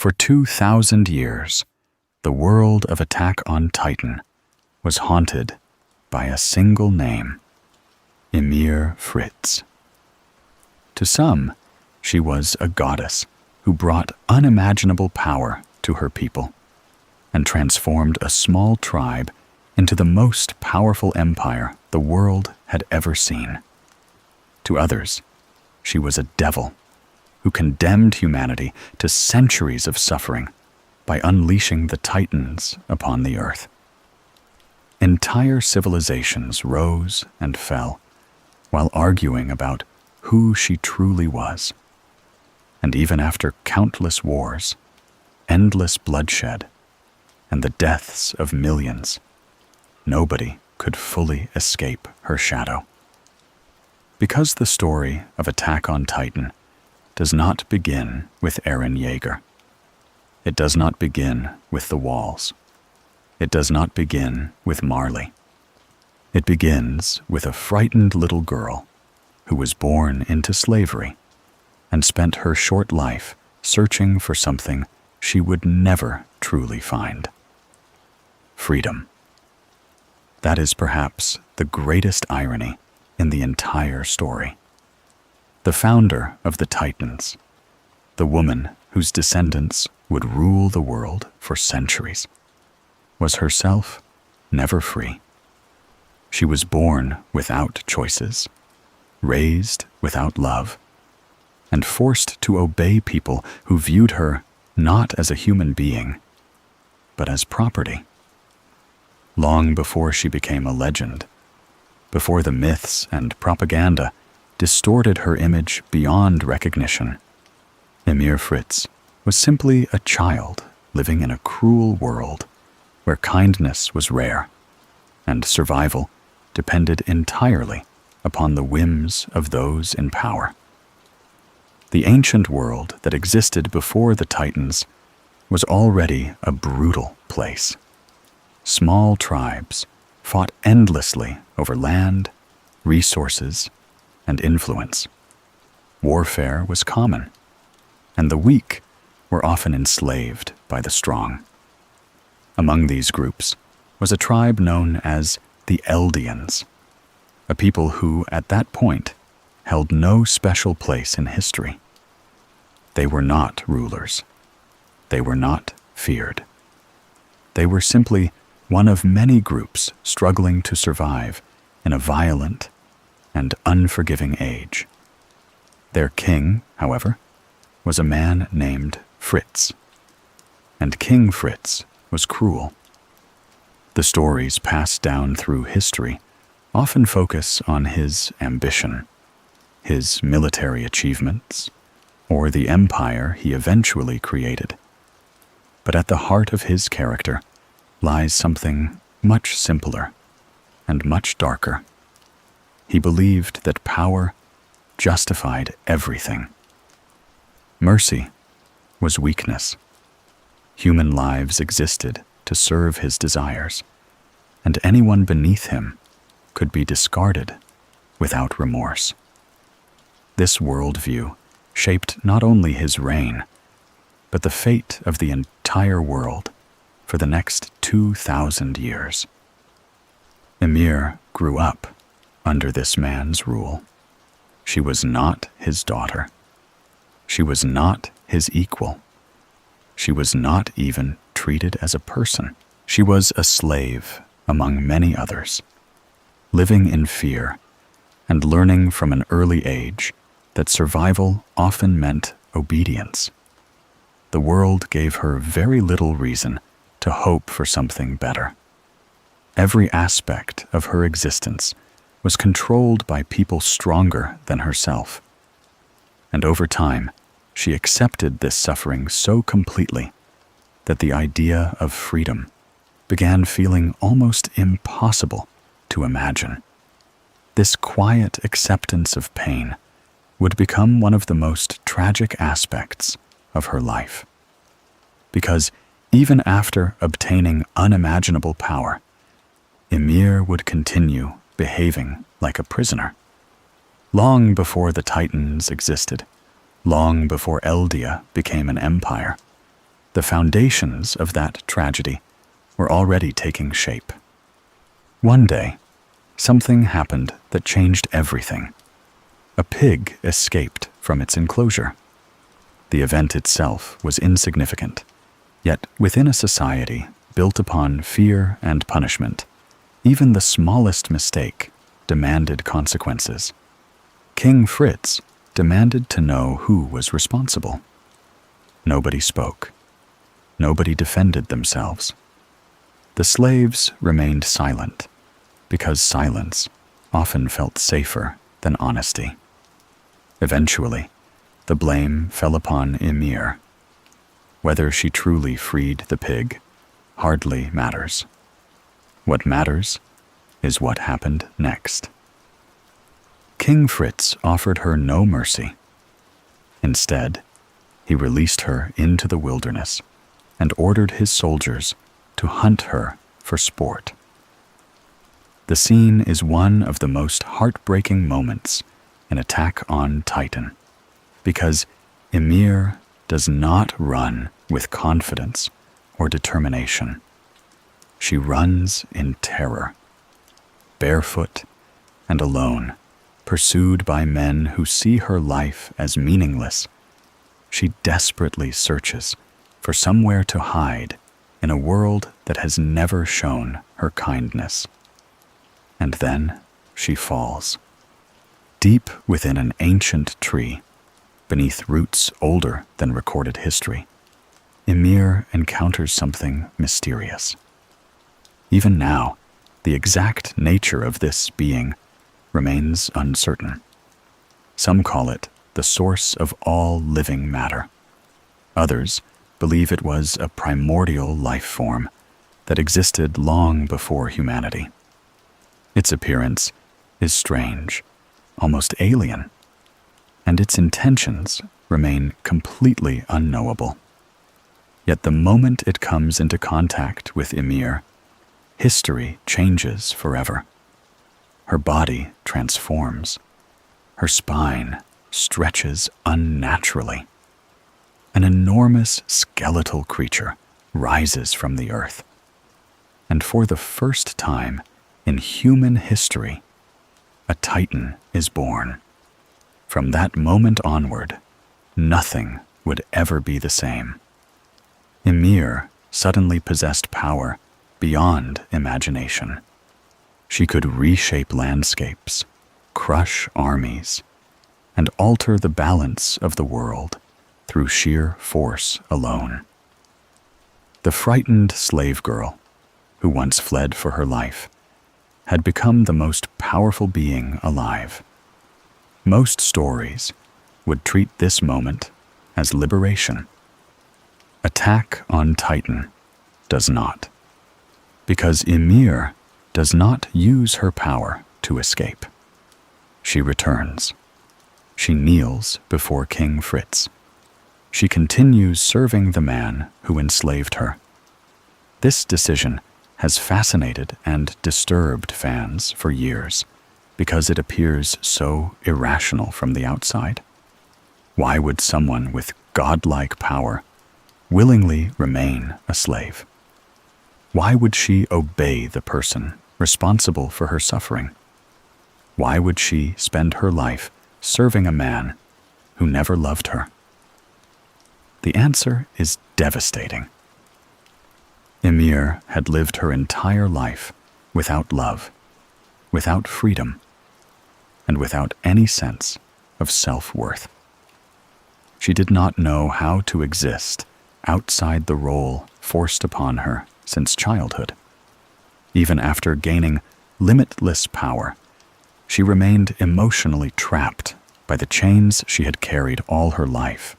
For 2,000 years, the world of Attack on Titan was haunted by a single name, Ymir Fritz. To some, she was a goddess who brought unimaginable power to her people and transformed a small tribe into the most powerful empire the world had ever seen. To others, she was a devil who condemned humanity to centuries of suffering by unleashing the Titans upon the earth. Entire civilizations rose and fell while arguing about who she truly was. And even after countless wars, endless bloodshed, and the deaths of millions, nobody could fully escape her shadow. Because the story of Attack on Titan does not begin with Eren Yeager. It does not begin with the walls. It does not begin with Marley. It begins with a frightened little girl who was born into slavery and spent her short life searching for something she would never truly find: freedom. That is perhaps the greatest irony in the entire story. The founder of the Titans, the woman whose descendants would rule the world for centuries, was herself never free. She was born without choices, raised without love, and forced to obey people who viewed her not as a human being, but as property. Long before she became a legend, before the myths and propaganda distorted her image beyond recognition, Ymir Fritz was simply a child living in a cruel world where kindness was rare and survival depended entirely upon the whims of those in power. The ancient world that existed before the Titans was already a brutal place. Small tribes fought endlessly over land, resources, and influence. Warfare was common, and the weak were often enslaved by the strong. Among these groups was a tribe known as the Eldians, a people who, at that point, held no special place in history. They were not rulers. They were not feared. They were simply one of many groups struggling to survive in a violent and unforgiving age. Their king, however, was a man named Fritz, and King Fritz was cruel. The stories passed down through history often focus on his ambition, his military achievements, or the empire he eventually created. But at the heart of his character lies something much simpler and much darker. He believed that power justified everything. Mercy was weakness. Human lives existed to serve his desires, and anyone beneath him could be discarded without remorse. This worldview shaped not only his reign, but the fate of the entire world for the next 2,000 years. Ymir grew up under this man's rule. She was not his daughter. She was not his equal. She was not even treated as a person. She was a slave among many others, living in fear and learning from an early age that survival often meant obedience. The world gave her very little reason to hope for something better. Every aspect of her existence was controlled by people stronger than herself. And over time, she accepted this suffering so completely that the idea of freedom began feeling almost impossible to imagine. This quiet acceptance of pain would become one of the most tragic aspects of her life. Because even after obtaining unimaginable power, Ymir would continue behaving like a prisoner. Long before the Titans existed, long before Eldia became an empire, The foundations of that tragedy were already taking shape. One day, something happened that changed everything. A pig escaped from its enclosure. The event itself was insignificant, yet within a society built upon fear and punishment, even the smallest mistake demanded consequences. King Fritz demanded to know who was responsible. Nobody spoke. Nobody defended themselves. The slaves remained silent, because silence often felt safer than honesty. Eventually, the blame fell upon Ymir. Whether she truly freed the pig hardly matters. What matters is what happened next. King Fritz offered her no mercy. Instead, he released her into the wilderness and ordered his soldiers to hunt her for sport. The scene is one of the most heartbreaking moments in Attack on Titan, because Ymir does not run with confidence or determination. She runs in terror, barefoot and alone, pursued by men who see her life as meaningless. She desperately searches for somewhere to hide in a world that has never shown her kindness. And then she falls. Deep within an ancient tree, beneath roots older than recorded history, Ymir encounters something mysterious. Even now, the exact nature of this being remains uncertain. Some call it the source of all living matter. Others believe it was a primordial life form that existed long before humanity. Its appearance is strange, almost alien, and its intentions remain completely unknowable. Yet the moment it comes into contact with Ymir, history changes forever. Her body transforms. Her spine stretches unnaturally. An enormous skeletal creature rises from the earth. And for the first time in human history, a Titan is born. From that moment onward, nothing would ever be the same. Ymir suddenly possessed power beyond imagination. She could reshape landscapes, crush armies, and alter the balance of the world through sheer force alone. The frightened slave girl, who once fled for her life, had become the most powerful being alive. Most stories would treat this moment as liberation. Attack on Titan does not, because Ymir does not use her power to escape. She returns. She kneels before King Fritz. She continues serving the man who enslaved her. This decision has fascinated and disturbed fans for years because it appears so irrational from the outside. Why would someone with godlike power willingly remain a slave? Why would she obey the person responsible for her suffering? Why would she spend her life serving a man who never loved her? The answer is devastating. Ymir had lived her entire life without love, without freedom, and without any sense of self-worth. She did not know how to exist outside the role forced upon her since childhood. Even after gaining limitless power, she remained emotionally trapped by the chains she had carried all her life.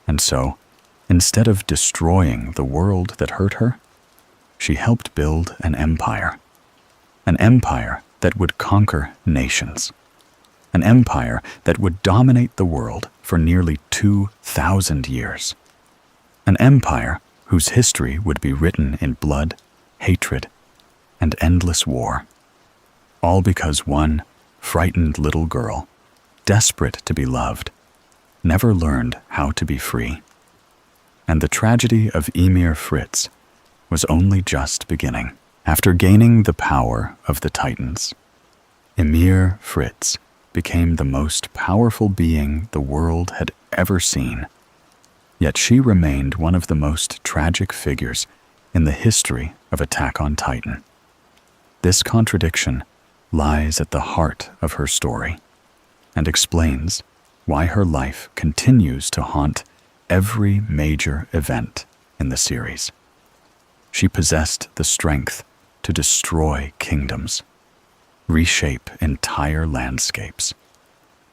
And so, instead of destroying the world that hurt her, she helped build an empire that would conquer nations, an empire that would dominate the world for nearly 2,000 years, an empire whose history would be written in blood, hatred, and endless war, all because one frightened little girl, desperate to be loved, never learned how to be free. And the tragedy of Ymir Fritz was only just beginning. After gaining the power of the Titans, Ymir Fritz became the most powerful being the world had ever seen. Yet she remained one of the most tragic figures in the history of Attack on Titan. This contradiction lies at the heart of her story and explains why her life continues to haunt every major event in the series. She possessed the strength to destroy kingdoms, reshape entire landscapes,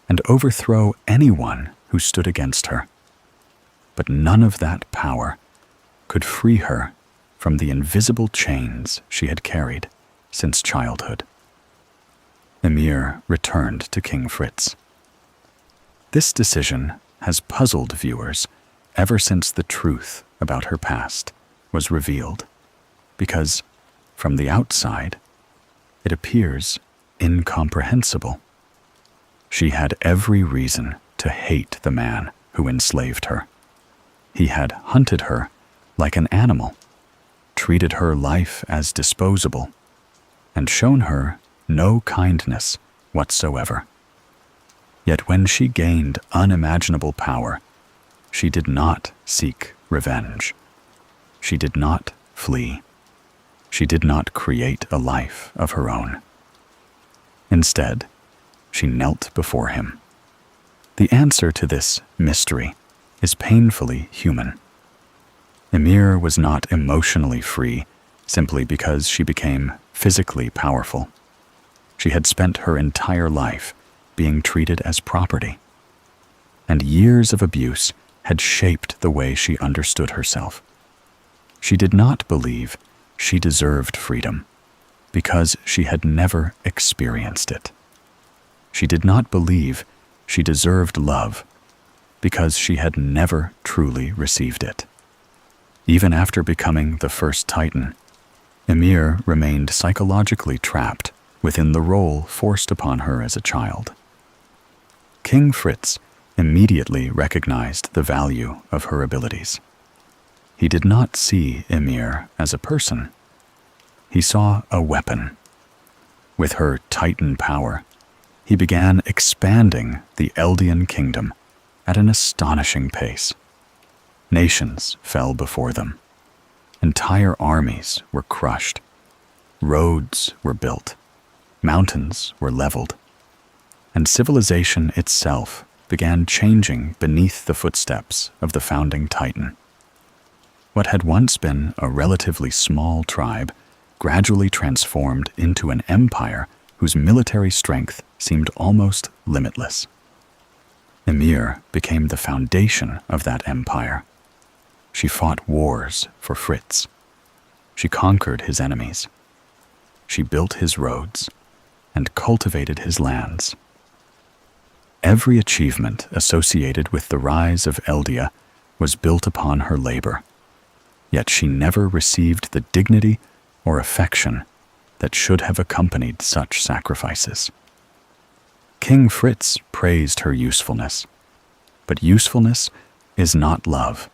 and overthrow anyone who stood against her. But none of that power could free her from the invisible chains she had carried since childhood. Ymir returned to King Fritz. This decision has puzzled viewers ever since the truth about her past was revealed, because from the outside, it appears incomprehensible. She had every reason to hate the man who enslaved her. He had hunted her like an animal, treated her life as disposable, and shown her no kindness whatsoever. Yet when she gained unimaginable power, she did not seek revenge. She did not flee. She did not create a life of her own. Instead, she knelt before him. The answer to this mystery is painfully human. Ymir was not emotionally free simply because she became physically powerful. She had spent her entire life being treated as property, and years of abuse had shaped the way she understood herself. She did not believe she deserved freedom because she had never experienced it. She did not believe she deserved love because she had never truly received it. Even after becoming the first Titan, Ymir remained psychologically trapped within the role forced upon her as a child. King Fritz immediately recognized the value of her abilities. He did not see Ymir as a person. He saw a weapon. With her Titan power, he began expanding the Eldian kingdom at an astonishing pace. Nations fell before them. Entire armies were crushed. Roads were built. Mountains were leveled. And civilization itself began changing beneath the footsteps of the founding Titan. What had once been a relatively small tribe gradually transformed into an empire whose military strength seemed almost limitless. Ymir became the foundation of that empire. She fought wars for Fritz. She conquered his enemies. She built his roads and cultivated his lands. Every achievement associated with the rise of Eldia was built upon her labor, yet she never received the dignity or affection that should have accompanied such sacrifices. King Fritz praised her usefulness, but usefulness is not love.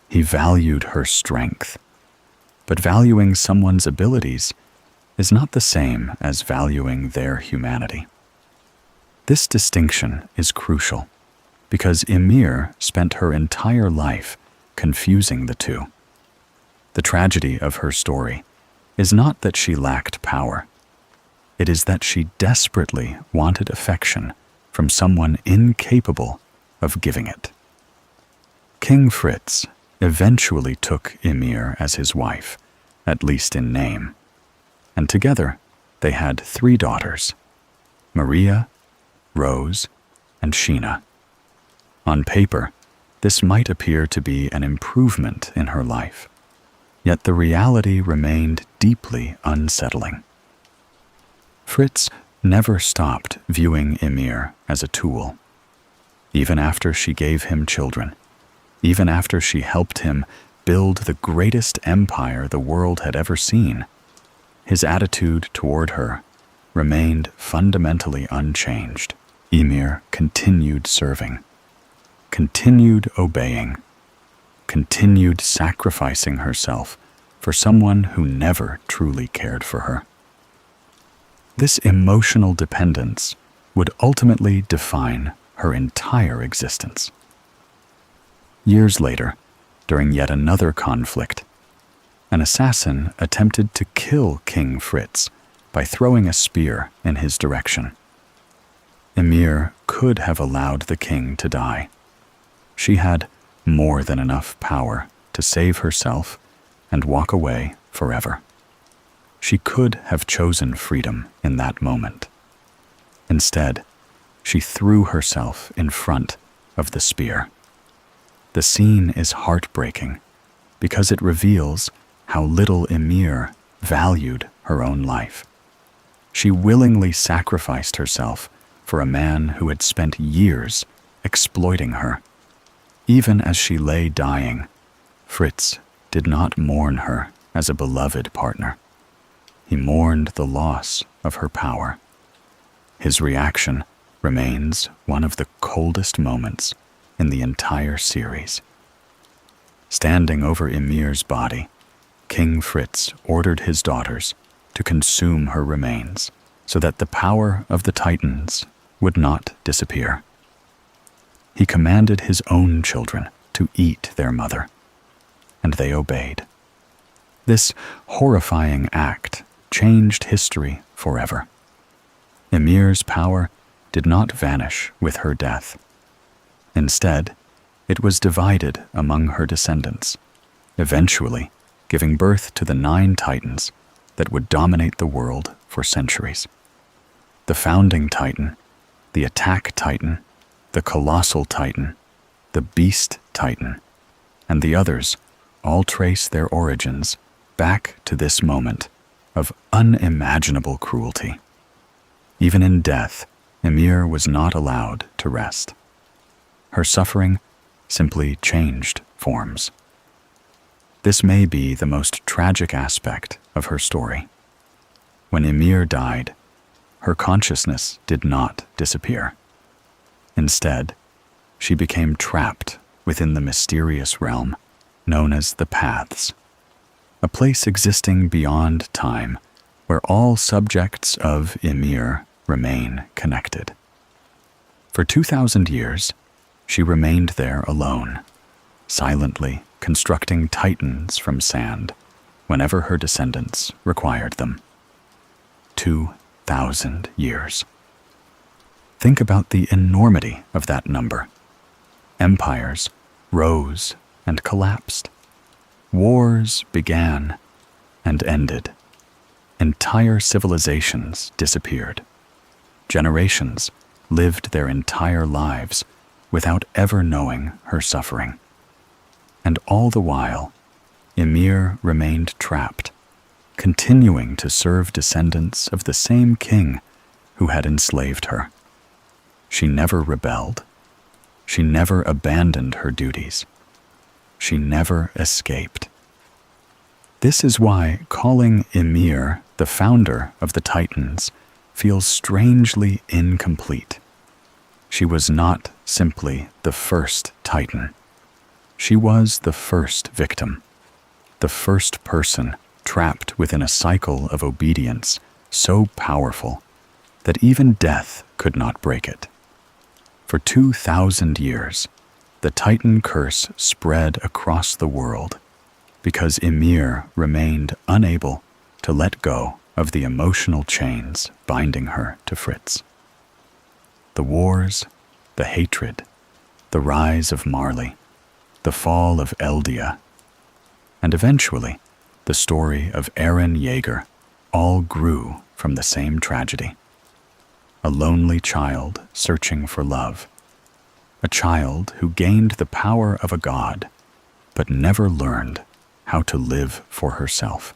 He valued her strength, but valuing someone's abilities is not the same as valuing their humanity. This distinction is crucial because Ymir spent her entire life confusing the two. The tragedy of her story is not that she lacked power. It is that she desperately wanted affection from someone incapable of giving it. King Fritz eventually took Ymir as his wife, at least in name, and together they had 3 daughters, Maria, Rose, and Sheena. On paper, this might appear to be an improvement in her life, yet the reality remained deeply unsettling. Fritz never stopped viewing Ymir as a tool. Even after she gave him children, even after she helped him build the greatest empire the world had ever seen, his attitude toward her remained fundamentally unchanged. Ymir continued serving, continued obeying, continued sacrificing herself for someone who never truly cared for her. This emotional dependence would ultimately define her entire existence. Years later, during yet another conflict, an assassin attempted to kill King Fritz by throwing a spear in his direction. Ymir could have allowed the king to die. She had more than enough power to save herself and walk away forever. She could have chosen freedom in that moment. Instead, she threw herself in front of the spear. The scene is heartbreaking because it reveals how little Ymir valued her own life. She willingly sacrificed herself for a man who had spent years exploiting her. Even as she lay dying, Fritz did not mourn her as a beloved partner. He mourned the loss of her power. His reaction remains one of the coldest moments in the entire series. Standing over Ymir's body, King Fritz ordered his daughters to consume her remains so that the power of the Titans would not disappear. He commanded his own children to eat their mother, and they obeyed. This horrifying act changed history forever. Ymir's power did not vanish with her death. Instead, it was divided among her descendants, eventually giving birth to the 9 Titans that would dominate the world for centuries. The Founding Titan, the Attack Titan, the Colossal Titan, the Beast Titan, and the others all trace their origins back to this moment of unimaginable cruelty. Even in death, Ymir was not allowed to rest. Her suffering simply changed forms. This may be the most tragic aspect of her story. When Ymir died, her consciousness did not disappear. Instead, she became trapped within the mysterious realm known as the Paths, a place existing beyond time where all subjects of Ymir remain connected. For 2,000 years, she remained there alone, silently constructing titans from sand whenever her descendants required them. 2,000 years. Think about the enormity of that number. Empires rose and collapsed. Wars began and ended. Entire civilizations disappeared. Generations lived their entire lives without ever knowing her suffering. And all the while, Ymir remained trapped, continuing to serve descendants of the same king who had enslaved her. She never rebelled. She never abandoned her duties. She never escaped. This is why calling Ymir the founder of the Titans feels strangely incomplete. She was not simply the first Titan. She was the first victim, the first person trapped within a cycle of obedience so powerful that even death could not break it. For 2,000 years, the Titan curse spread across the world because Ymir remained unable to let go of the emotional chains binding her to Fritz. The wars, the hatred, the rise of Marley, the fall of Eldia, and eventually the story of Eren Jaeger all grew from the same tragedy. A lonely child searching for love, a child who gained the power of a god, but never learned how to live for herself.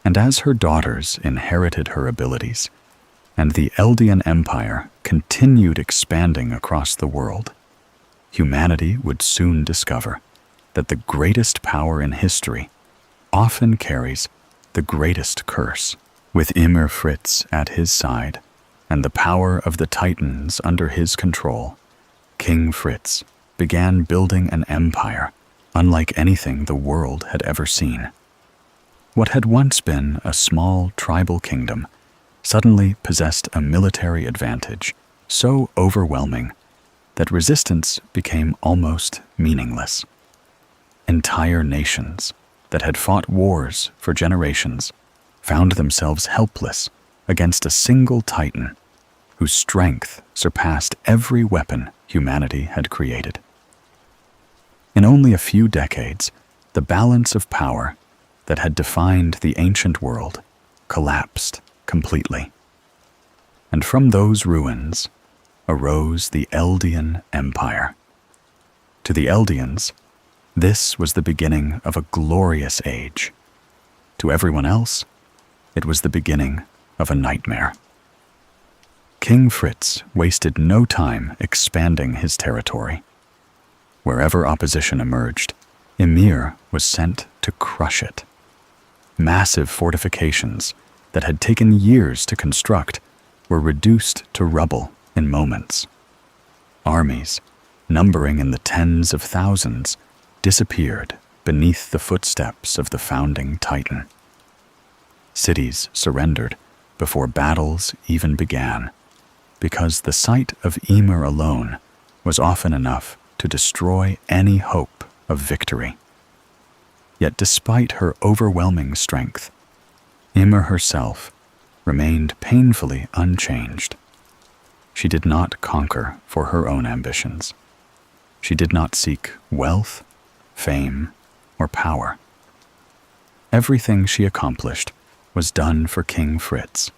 And as her daughters inherited her abilities, and the Eldian Empire continued expanding across the world, humanity would soon discover that the greatest power in history often carries the greatest curse. With Ymir Fritz at his side and the power of the Titans under his control, King Fritz began building an empire unlike anything the world had ever seen. What had once been a small tribal kingdom suddenly possessed a military advantage so overwhelming that resistance became almost meaningless. Entire nations that had fought wars for generations found themselves helpless against a single titan whose strength surpassed every weapon humanity had created. In only a few decades, the balance of power that had defined the ancient world collapsed completely. And from those ruins arose the Eldian Empire. To the Eldians, this was the beginning of a glorious age. To everyone else, it was the beginning of a nightmare. King Fritz wasted no time expanding his territory. Wherever opposition emerged, Ymir was sent to crush it. Massive fortifications that had taken years to construct were reduced to rubble in moments. Armies, numbering in the tens of thousands, disappeared beneath the footsteps of the founding Titan. Cities surrendered before battles even began, because the sight of Ymir alone was often enough to destroy any hope of victory. Yet despite her overwhelming strength, Ymir herself remained painfully unchanged. She did not conquer for her own ambitions. She did not seek wealth, fame, or power. Everything she accomplished was done for King Fritz,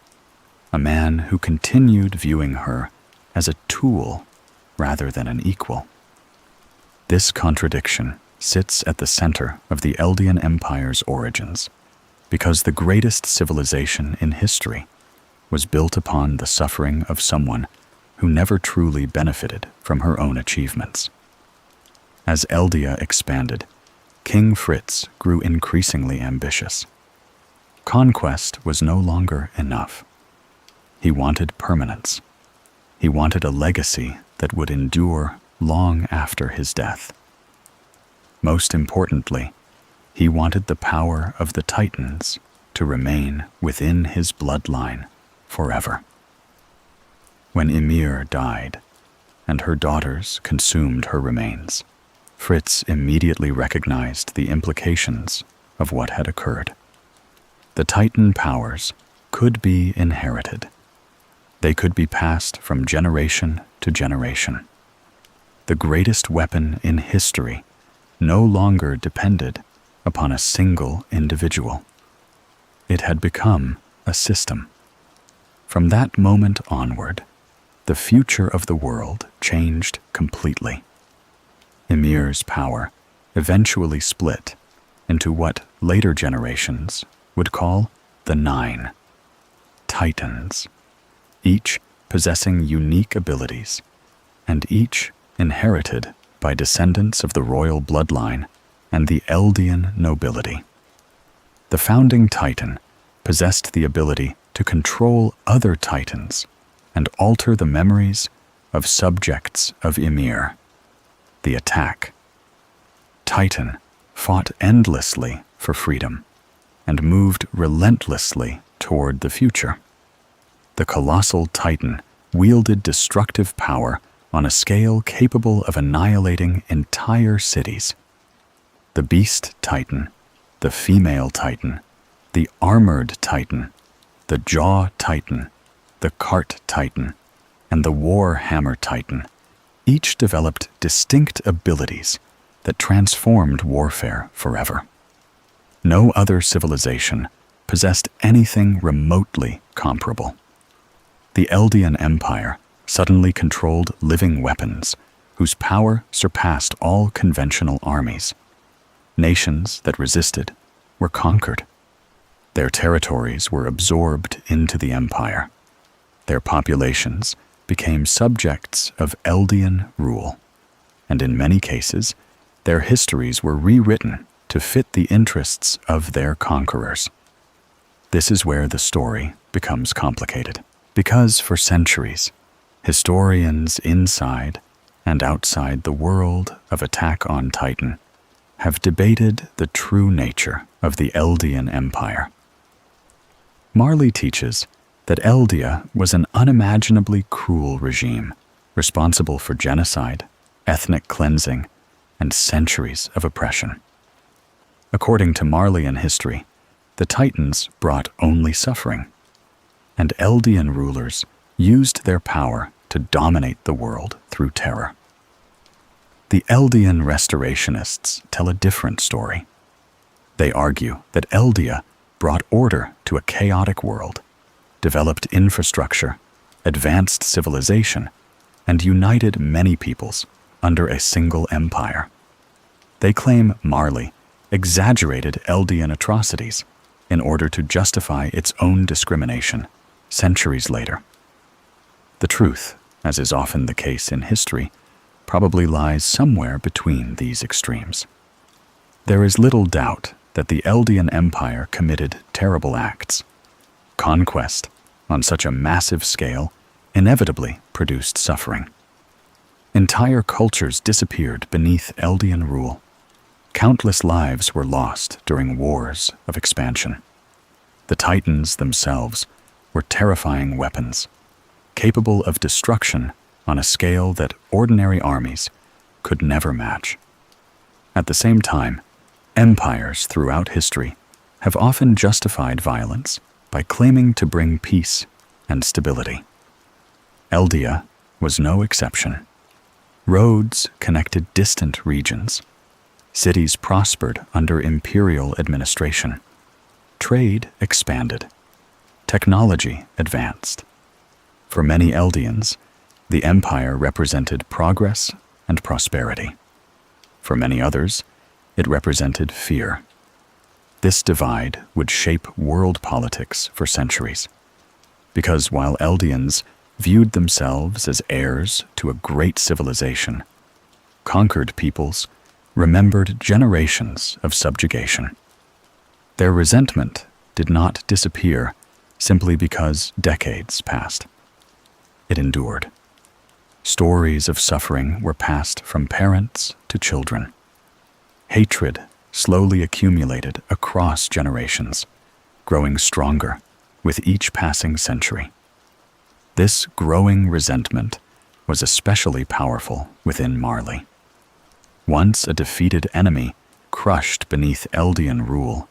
a man who continued viewing her as a tool rather than an equal. This contradiction sits at the center of the Eldian Empire's origins, because the greatest civilization in history was built upon the suffering of someone who never truly benefited from her own achievements. As Eldia expanded, King Fritz grew increasingly ambitious. Conquest was no longer enough. He wanted permanence. He wanted a legacy that would endure long after his death. Most importantly, he wanted the power of the Titans to remain within his bloodline forever. When Ymir died, and her daughters consumed her remains, Fritz immediately recognized the implications of what had occurred. The Titan powers could be inherited. They could be passed from generation to generation. The greatest weapon in history no longer depended upon a single individual. It had become a system. From that moment onward, the future of the world changed completely. Ymir's power eventually split into what later generations would call the Nine Titans, each possessing unique abilities, and each inherited by descendants of the royal bloodline and the Eldian nobility. The founding Titan possessed the ability to control other Titans and alter the memories of subjects of Ymir. The attack. Titan fought endlessly for freedom and moved relentlessly toward the future. The colossal Titan wielded destructive power on a scale capable of annihilating entire cities. The Beast Titan, the Female Titan, the Armored Titan, the Jaw Titan, the Cart Titan, and the War Hammer Titan each developed distinct abilities that transformed warfare forever. No other civilization possessed anything remotely comparable. The Eldian Empire suddenly controlled living weapons whose power surpassed all conventional armies. Nations that resisted were conquered. Their territories were absorbed into the empire. Their populations became subjects of Eldian rule, and in many cases, their histories were rewritten to fit the interests of their conquerors. This is where the story becomes complicated, because for centuries, historians inside and outside the world of Attack on Titan have debated the true nature of the Eldian Empire. Marley teaches that Eldia was an unimaginably cruel regime, responsible for genocide, ethnic cleansing, and centuries of oppression. According to Marleyan history, the Titans brought only suffering, and Eldian rulers used their power to dominate the world through terror. The Eldian restorationists tell a different story. They argue that Eldia brought order to a chaotic world, developed infrastructure, advanced civilization, and united many peoples under a single empire. They claim Marley exaggerated Eldian atrocities in order to justify its own discrimination centuries later. The truth, as is often the case in history, probably lies somewhere between these extremes. There is little doubt that the Eldian Empire committed terrible acts. Conquest, on such a massive scale, inevitably produced suffering. Entire cultures disappeared beneath Eldian rule. Countless lives were lost during wars of expansion. The Titans themselves were terrifying weapons, capable of destruction on a scale that ordinary armies could never match. At the same time, empires throughout history have often justified violence by claiming to bring peace and stability. Eldia was no exception. Roads connected distant regions. Cities prospered under imperial administration. Trade expanded. Technology advanced. For many Eldians, the empire represented progress and prosperity. For many others, it represented fear. This divide would shape world politics for centuries, because while Eldians viewed themselves as heirs to a great civilization, conquered peoples remembered generations of subjugation. Their resentment did not disappear simply because decades passed. It endured. Stories of suffering were passed from parents to children. Hatred slowly accumulated across generations, growing stronger with each passing century. This growing resentment was especially powerful within Marley. Once a defeated enemy crushed beneath Eldian rule,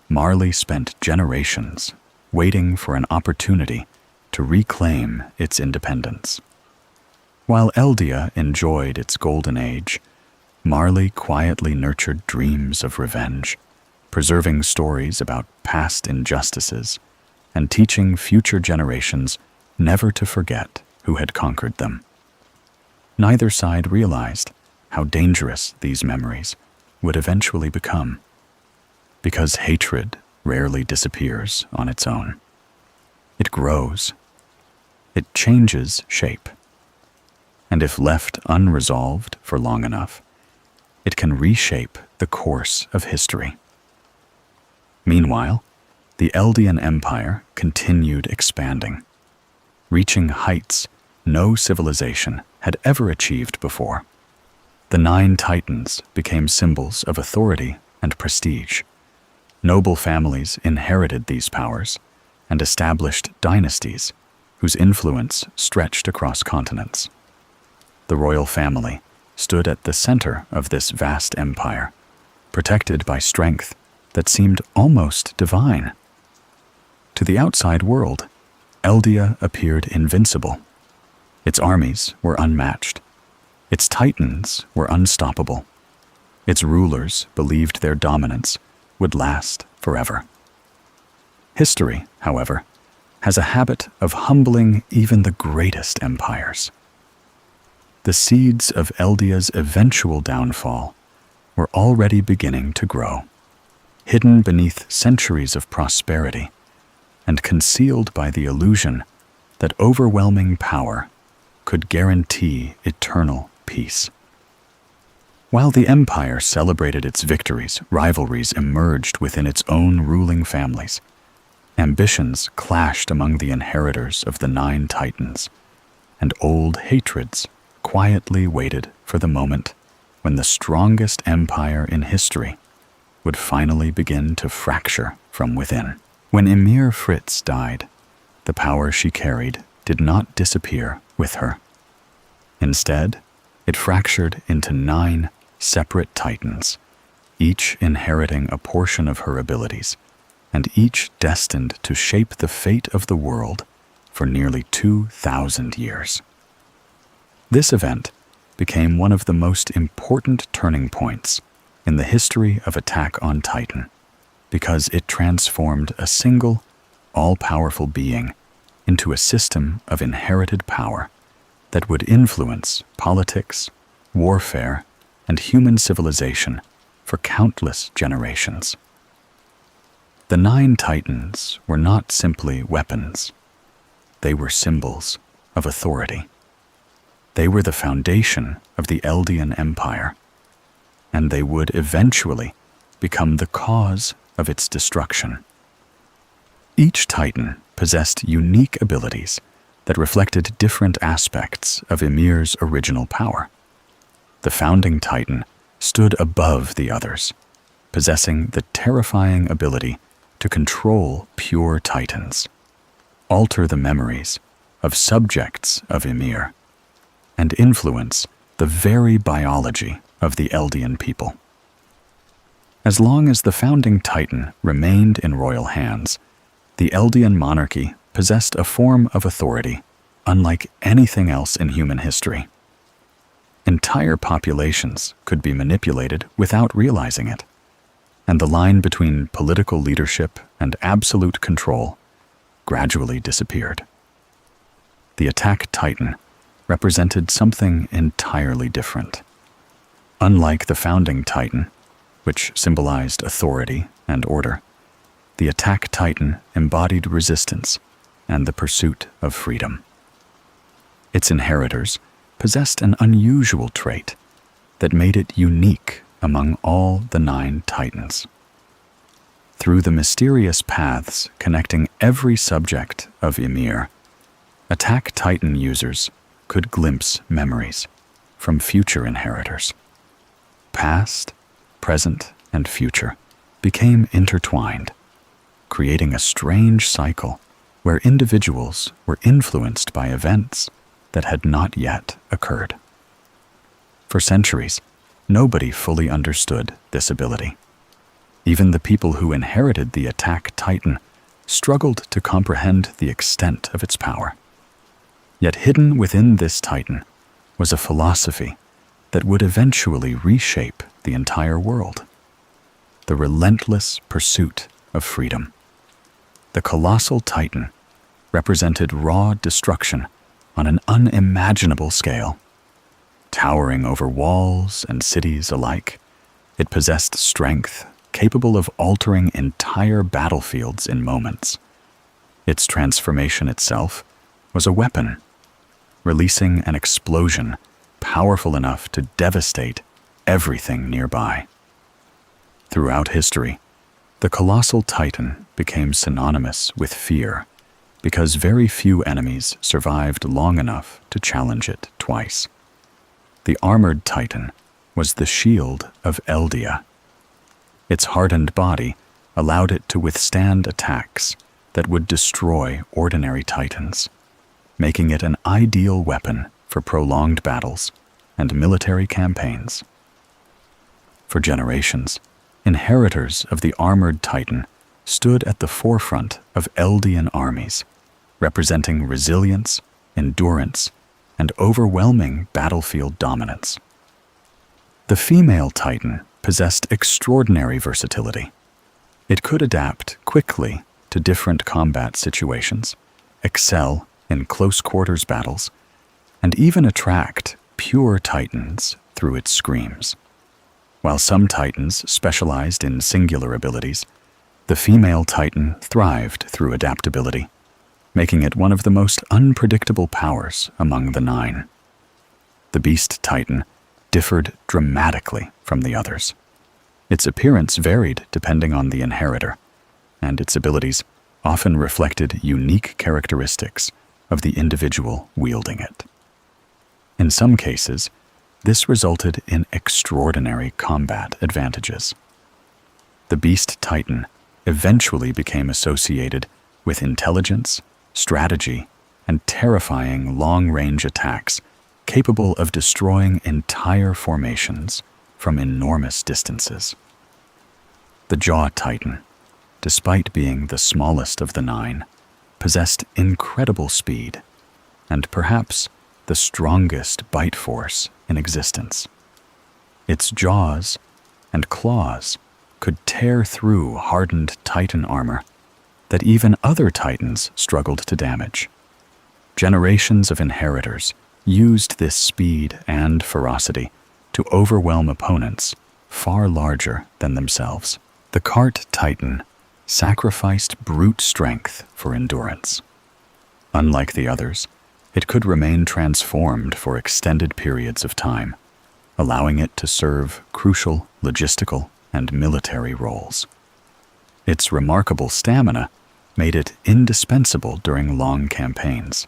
Marley spent generations waiting for an opportunity to reclaim its independence. While Eldia enjoyed its golden age, Marley quietly nurtured dreams of revenge, preserving stories about past injustices and teaching future generations never to forget who had conquered them. Neither side realized how dangerous these memories would eventually become, because hatred rarely disappears on its own. It grows. It changes shape. And if left unresolved for long enough, it can reshape the course of history. Meanwhile, the Eldian Empire continued expanding, reaching heights no civilization had ever achieved before. The 9 Titans became symbols of authority and prestige. Noble families inherited these powers and established dynasties whose influence stretched across continents. The royal family stood at the center of this vast empire, protected by strength that seemed almost divine. To the outside world, Eldia appeared invincible. Its armies were unmatched. Its titans were unstoppable. Its rulers believed their dominance would last forever. History, however, has a habit of humbling even the greatest empires. The seeds of Eldia's eventual downfall were already beginning to grow, hidden beneath centuries of prosperity and concealed by the illusion that overwhelming power could guarantee eternal peace. While the empire celebrated its victories, rivalries emerged within its own ruling families. Ambitions clashed among the inheritors of the 9 Titans, and old hatreds quietly waited for the moment when the strongest empire in history would finally begin to fracture from within. When Ymir Fritz died, the power she carried did not disappear with her. Instead, it fractured into 9 separate titans, each inheriting a portion of her abilities, and each destined to shape the fate of the world for nearly 2,000 years. This event became one of the most important turning points in the history of Attack on Titan, because it transformed a single, all-powerful being into a system of inherited power that would influence politics, warfare, and human civilization for countless generations. The 9 titans were not simply weapons. They were symbols of authority. They were the foundation of the Eldian Empire, and they would eventually become the cause of its destruction. Each titan possessed unique abilities that reflected different aspects of Ymir's original power. The founding titan stood above the others, possessing the terrifying ability to control pure titans, alter the memories of subjects of Ymir, and influence the very biology of the Eldian people. As long as the founding titan remained in royal hands, the Eldian monarchy possessed a form of authority unlike anything else in human history. Entire populations could be manipulated without realizing it, and the line between political leadership and absolute control gradually disappeared. The Attack Titan represented something entirely different. Unlike the founding Titan, which symbolized authority and order, the Attack Titan embodied resistance and the pursuit of freedom. Its inheritors possessed an unusual trait that made it unique among all the 9 titans. Through the mysterious paths connecting every subject of Ymir, Attack Titan users could glimpse memories from future inheritors. Past, present, and future became intertwined, creating a strange cycle where individuals were influenced by events that had not yet occurred. For centuries, nobody fully understood this ability. Even the people who inherited the Attack Titan struggled to comprehend the extent of its power. Yet hidden within this Titan was a philosophy that would eventually reshape the entire world: the relentless pursuit of freedom. The colossal Titan represented raw destruction on an unimaginable scale. Towering over walls and cities alike, it possessed strength capable of altering entire battlefields in moments. Its transformation itself was a weapon, releasing an explosion powerful enough to devastate everything nearby. Throughout history, the colossal Titan became synonymous with fear because very few enemies survived long enough to challenge it twice. The armored Titan was the shield of Eldia. Its hardened body allowed it to withstand attacks that would destroy ordinary Titans, making it an ideal weapon for prolonged battles and military campaigns. For generations, inheritors of the armored Titan stood at the forefront of Eldian armies, representing resilience, endurance, and overwhelming battlefield dominance. The female Titan possessed extraordinary versatility. It could adapt quickly to different combat situations, excel in close-quarters battles, and even attract pure Titans through its screams. While some Titans specialized in singular abilities, the female Titan thrived through adaptability, making it one of the most unpredictable powers among the 9. The Beast Titan differed dramatically from the others. Its appearance varied depending on the inheritor, and its abilities often reflected unique characteristics of the individual wielding it. In some cases, This resulted in extraordinary combat advantages. The Beast Titan eventually became associated with intelligence, strategy, and terrifying long-range attacks capable of destroying entire formations from enormous distances. The Jaw Titan, despite being the smallest of the 9, possessed incredible speed and perhaps the strongest bite force in existence. Its jaws and claws could tear through hardened Titan armor that even other Titans struggled to damage. Generations of inheritors used this speed and ferocity to overwhelm opponents far larger than themselves. The Cart Titan sacrificed brute strength for endurance. Unlike the others, it could remain transformed for extended periods of time, allowing it to serve crucial logistical and military roles. Its remarkable stamina made it indispensable during long campaigns,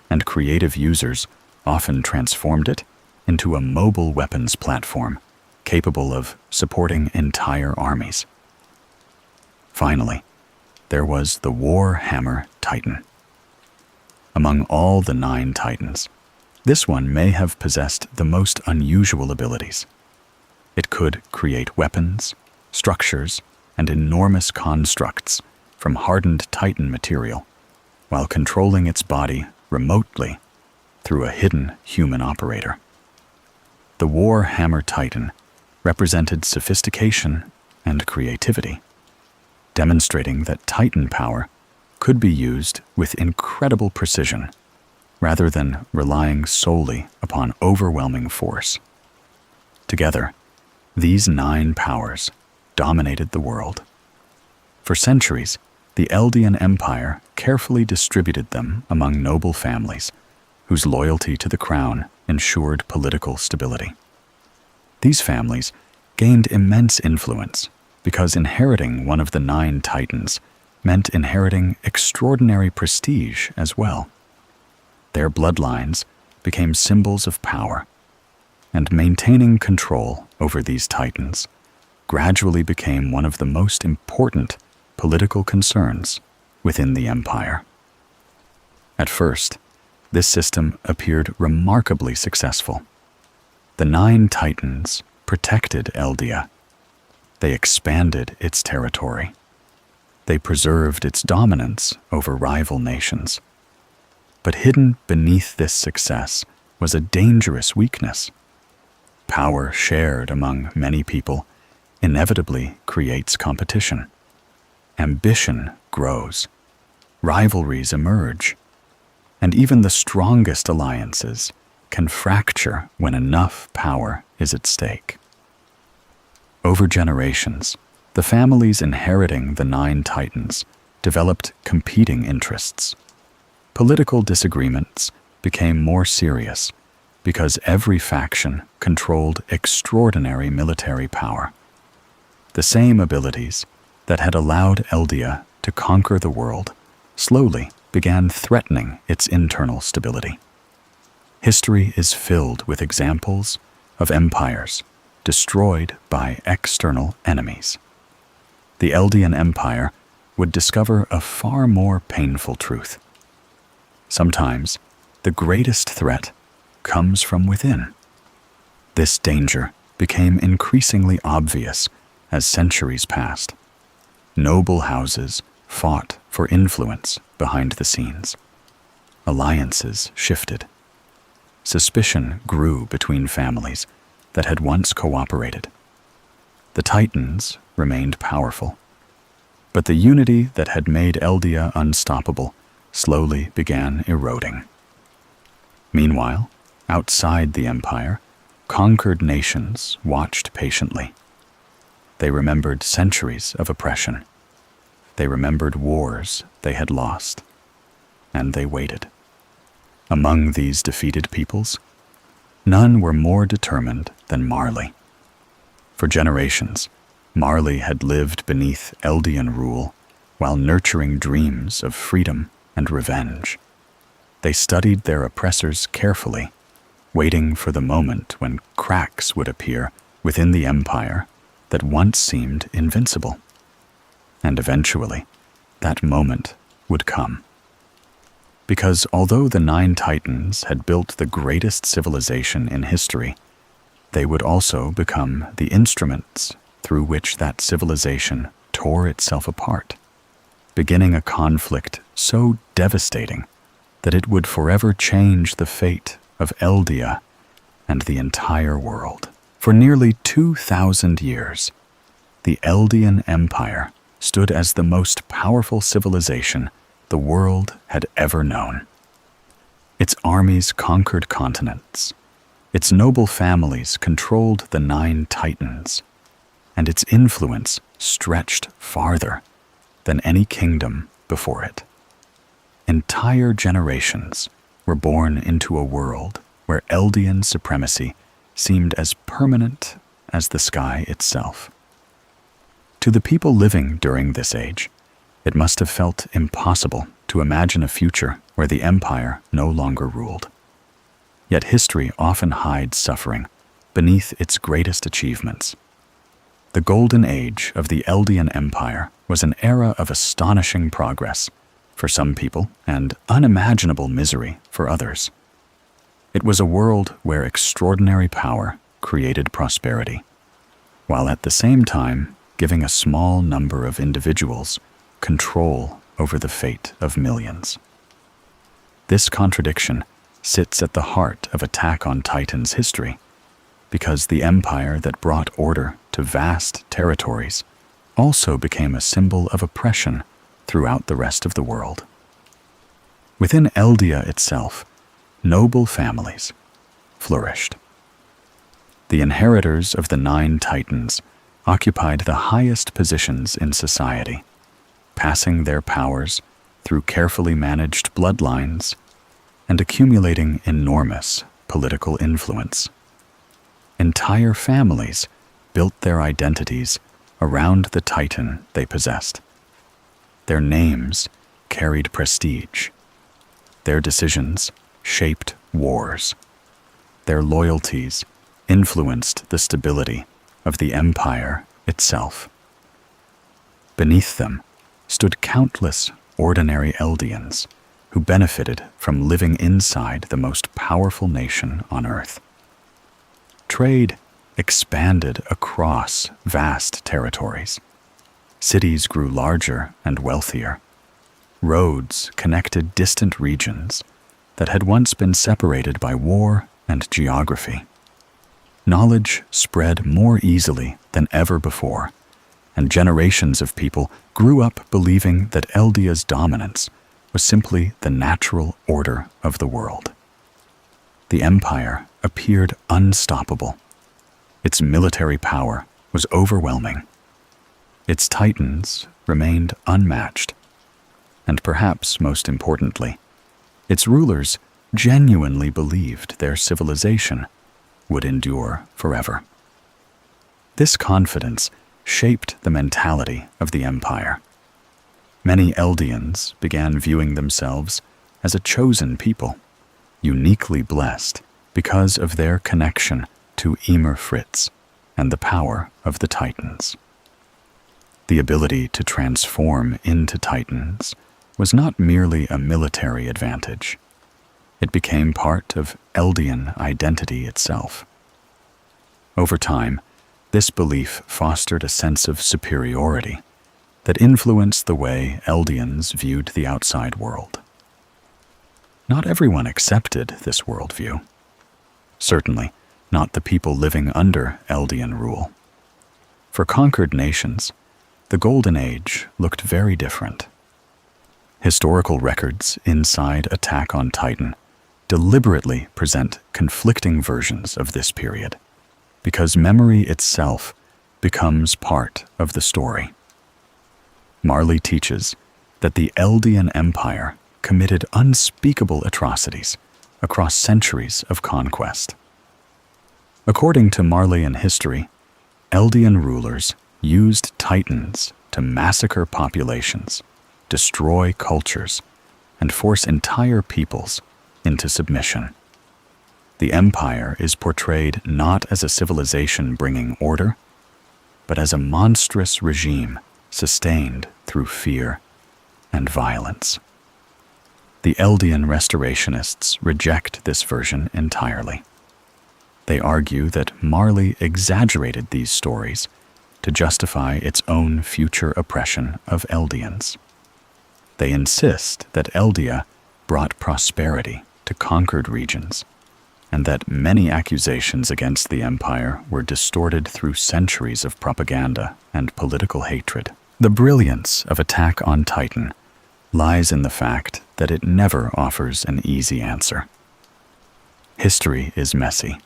and creative users often transformed it into a mobile weapons platform capable of supporting entire armies. Finally, there was the War Hammer Titan. Among all the 9 Titans, this one may have possessed the most unusual abilities. It could create weapons, structures, and enormous constructs from hardened Titan material, while controlling its body remotely through a hidden human operator. The War Hammer Titan represented sophistication and creativity, demonstrating that Titan power could be used with incredible precision rather than relying solely upon overwhelming force. Together, these 9 powers dominated the world. For centuries, the Eldian Empire carefully distributed them among noble families whose loyalty to the crown ensured political stability. These families gained immense influence because inheriting one of the 9 Titans meant inheriting extraordinary prestige as well. Their bloodlines became symbols of power, and maintaining control over these Titans gradually became one of the most important political concerns within the empire. At first, this system appeared remarkably successful. The 9 Titans protected Eldia. They expanded its territory. They preserved its dominance over rival nations. But hidden beneath this success was a dangerous weakness. Power shared among many people inevitably creates competition. Ambition grows. Rivalries emerge. And even the strongest alliances can fracture when enough power is at stake. Over generations, the families inheriting the 9 Titans developed competing interests. Political disagreements became more serious because every faction controlled extraordinary military power. The same abilities that had allowed Eldia to conquer the world slowly began threatening its internal stability. History is filled with examples of empires destroyed by external enemies. The Eldian Empire would discover a far more painful truth. Sometimes, the greatest threat comes from within. This danger became increasingly obvious as centuries passed. Noble houses fought for influence behind the scenes. Alliances shifted. Suspicion grew between families that had once cooperated. The Titans remained powerful, but the unity that had made Eldia unstoppable slowly began eroding. Meanwhile, outside the empire, conquered nations watched patiently. They remembered centuries of oppression. They remembered wars they had lost, and they waited. Among these defeated peoples, none were more determined than Marley. For generations, Marley had lived beneath Eldian rule while nurturing dreams of freedom and revenge. They studied their oppressors carefully, waiting for the moment when cracks would appear within the empire that once seemed invincible. And eventually, that moment would come. Because although the 9 Titans had built the greatest civilization in history, they would also become the instruments through which that civilization tore itself apart, beginning a conflict so devastating that it would forever change the fate of Eldia and the entire world. For nearly 2,000 years, the Eldian Empire stood as the most powerful civilization the world had ever known. Its armies conquered continents, its noble families controlled the 9 Titans, and its influence stretched farther than any kingdom before it. Entire generations were born into a world where Eldian supremacy seemed as permanent as the sky itself. To the people living during this age, it must have felt impossible to imagine a future where the empire no longer ruled. Yet history often hides suffering beneath its greatest achievements. The golden age of the Eldian Empire was an era of astonishing progress for some people and unimaginable misery for others. It was a world where extraordinary power created prosperity, while at the same time giving a small number of individuals control over the fate of millions. This contradiction sits at the heart of Attack on Titan's history, because the empire that brought order to vast territories also became a symbol of oppression throughout the rest of the world. Within Eldia itself, noble families flourished. The inheritors of the 9 Titans occupied the highest positions in society, passing their powers through carefully managed bloodlines and accumulating enormous political influence. Entire families built their identities around the Titan they possessed. Their names carried prestige. Their decisions shaped wars. Their loyalties influenced the stability of the empire itself. Beneath them stood countless ordinary Eldians who benefited from living inside the most powerful nation on Earth. Trade expanded across vast territories. Cities grew larger and wealthier. Roads connected distant regions that had once been separated by war and geography. Knowledge spread more easily than ever before, and generations of people grew up believing that Eldia's dominance was simply the natural order of the world. The empire appeared unstoppable. Its military power was overwhelming. Its titans remained unmatched. And perhaps most importantly, its rulers genuinely believed their civilization would endure forever. This confidence shaped the mentality of the empire. Many Eldians began viewing themselves as a chosen people, uniquely blessed because of their connection to Ymir Fritz and the power of the Titans. The ability to transform into Titans was not merely a military advantage. It became part of Eldian identity itself. Over time, this belief fostered a sense of superiority that influenced the way Eldians viewed the outside world. Not everyone accepted this worldview. Certainly, not the people living under Eldian rule. For conquered nations, the Golden Age looked very different. Historical records inside Attack on Titan deliberately present conflicting versions of this period, because memory itself becomes part of the story. Marley teaches that the Eldian Empire committed unspeakable atrocities across centuries of conquest. According to Marleyan history, Eldian rulers used Titans to massacre populations, destroy cultures, and force entire peoples into submission. The empire is portrayed not as a civilization bringing order, but as a monstrous regime sustained through fear and violence. The Eldian restorationists reject this version entirely. They argue that Marley exaggerated these stories to justify its own future oppression of Eldians. They insist that Eldia brought prosperity to conquered regions, and that many accusations against the empire were distorted through centuries of propaganda and political hatred. The brilliance of Attack on Titan lies in the fact that it never offers an easy answer. History is messy.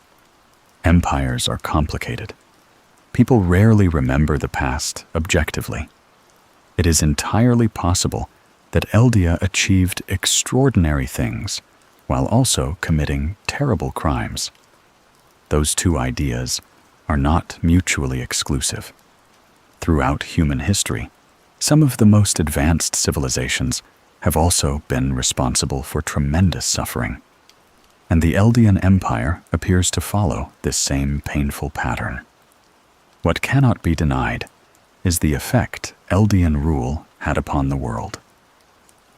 Empires are complicated. People rarely remember the past objectively. It is entirely possible that Eldia achieved extraordinary things while also committing terrible crimes. Those two ideas are not mutually exclusive. Throughout human history, some of the most advanced civilizations have also been responsible for tremendous suffering, and the Eldian Empire appears to follow this same painful pattern. What cannot be denied is the effect Eldian rule had upon the world.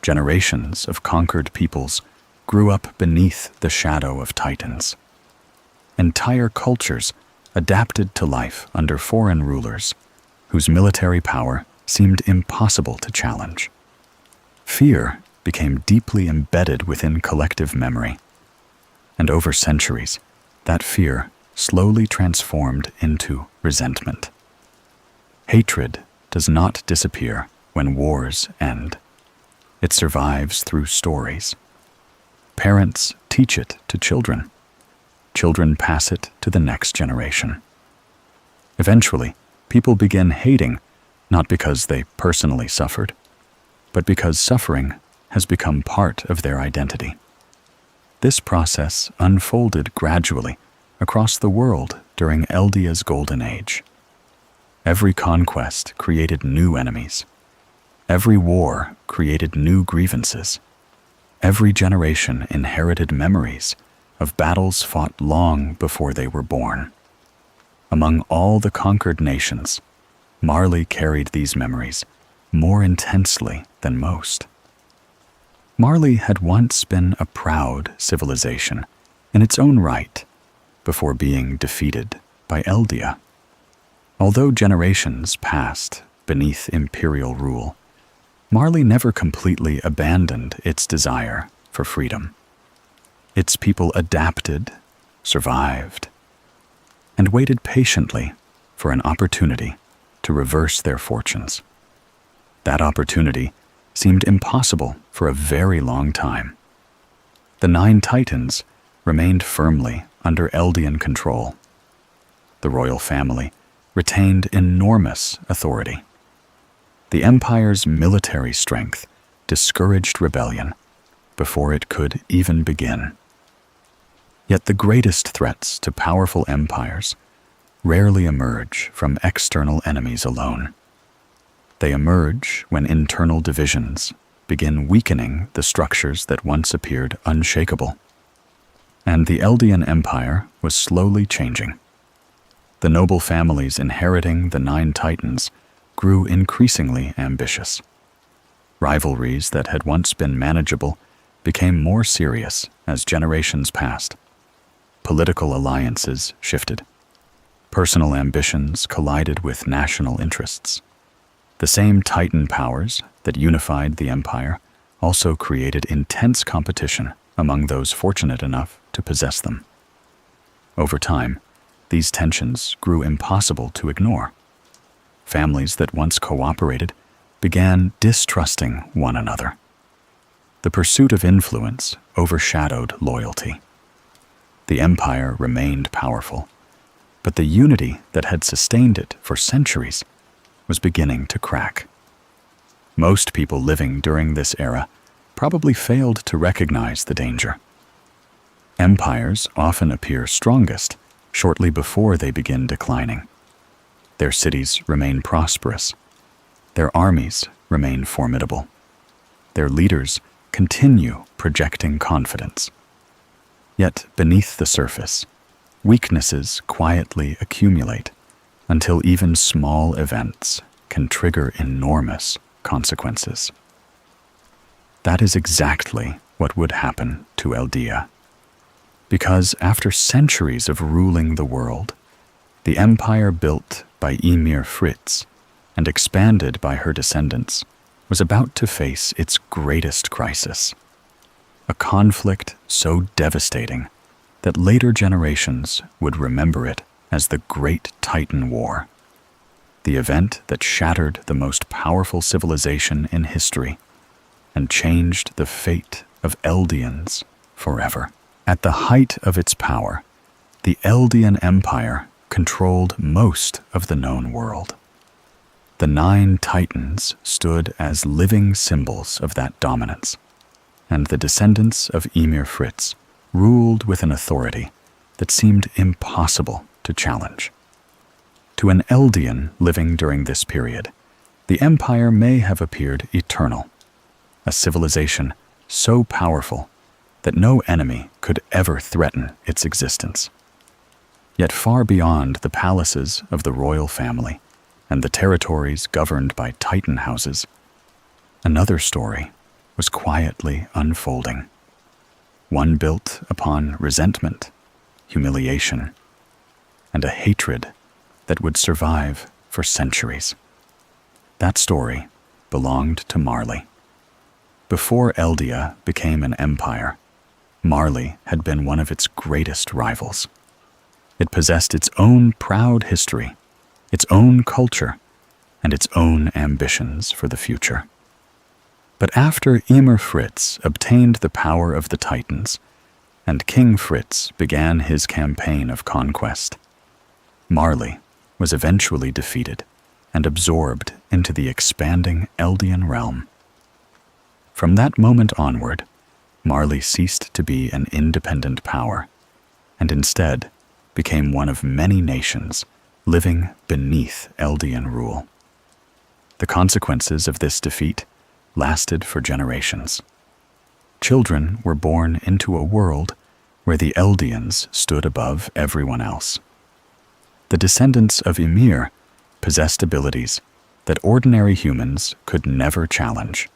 Generations of conquered peoples grew up beneath the shadow of titans. Entire cultures adapted to life under foreign rulers, whose military power seemed impossible to challenge. Fear became deeply embedded within collective memory, and over centuries, that fear slowly transformed into resentment. Hatred does not disappear when wars end. It survives through stories. Parents teach it to children. Children pass it to the next generation. Eventually, people begin hating not because they personally suffered, but because suffering has become part of their identity. This process unfolded gradually across the world during Eldia's golden age. Every conquest created new enemies. Every war created new grievances. Every generation inherited memories of battles fought long before they were born. Among all the conquered nations, Marley carried these memories more intensely than most. Marley had once been a proud civilization in its own right before being defeated by Eldia. Although generations passed beneath imperial rule, Marley never completely abandoned its desire for freedom. Its people adapted, survived, and waited patiently for an opportunity to reverse their fortunes. That opportunity seemed impossible for a very long time. The 9 Titans remained firmly under Eldian control. The royal family retained enormous authority. The empire's military strength discouraged rebellion before it could even begin. Yet the greatest threats to powerful empires rarely emerge from external enemies alone. They emerge when internal divisions begin weakening the structures that once appeared unshakable. And the Eldian Empire was slowly changing. The noble families inheriting the 9 Titans grew increasingly ambitious. Rivalries that had once been manageable became more serious as generations passed. Political alliances shifted. Personal ambitions collided with national interests. The same Titan powers that unified the empire also created intense competition among those fortunate enough to possess them. Over time, these tensions grew impossible to ignore. Families that once cooperated began distrusting one another. The pursuit of influence overshadowed loyalty. The empire remained powerful, but the unity that had sustained it for centuries was beginning to crack. Most people living during this era probably failed to recognize the danger. Empires often appear strongest shortly before they begin declining. Their cities remain prosperous. Their armies remain formidable. Their leaders continue projecting confidence. Yet beneath the surface, weaknesses quietly accumulate until even small events can trigger enormous consequences. That is exactly what would happen to Eldia. Because after centuries of ruling the world, the empire built by Ymir Fritz and expanded by her descendants was about to face its greatest crisis. A conflict so devastating that later generations would remember it as the Great Titan War, the event that shattered the most powerful civilization in history and changed the fate of Eldians forever. At the height of its power, the Eldian Empire controlled most of the known world. The 9 Titans stood as living symbols of that dominance, and the descendants of Ymir Fritz ruled with an authority that seemed impossible to challenge. To an Eldian living during this period, the empire may have appeared eternal, a civilization so powerful that no enemy could ever threaten its existence. Yet far beyond the palaces of the royal family and the territories governed by Titan houses, another story was quietly unfolding, one built upon resentment, humiliation, and a hatred that would survive for centuries. That story belonged to Marley. Before Eldia became an empire, Marley had been one of its greatest rivals. It possessed its own proud history, its own culture, and its own ambitions for the future. But after Ymir Fritz obtained the power of the Titans, and King Fritz began his campaign of conquest, Marley was eventually defeated and absorbed into the expanding Eldian realm. From that moment onward, Marley ceased to be an independent power, and instead became one of many nations living beneath Eldian rule. The consequences of this defeat lasted for generations. Children were born into a world where the Eldians stood above everyone else. The descendants of Ymir possessed abilities that ordinary humans could never challenge,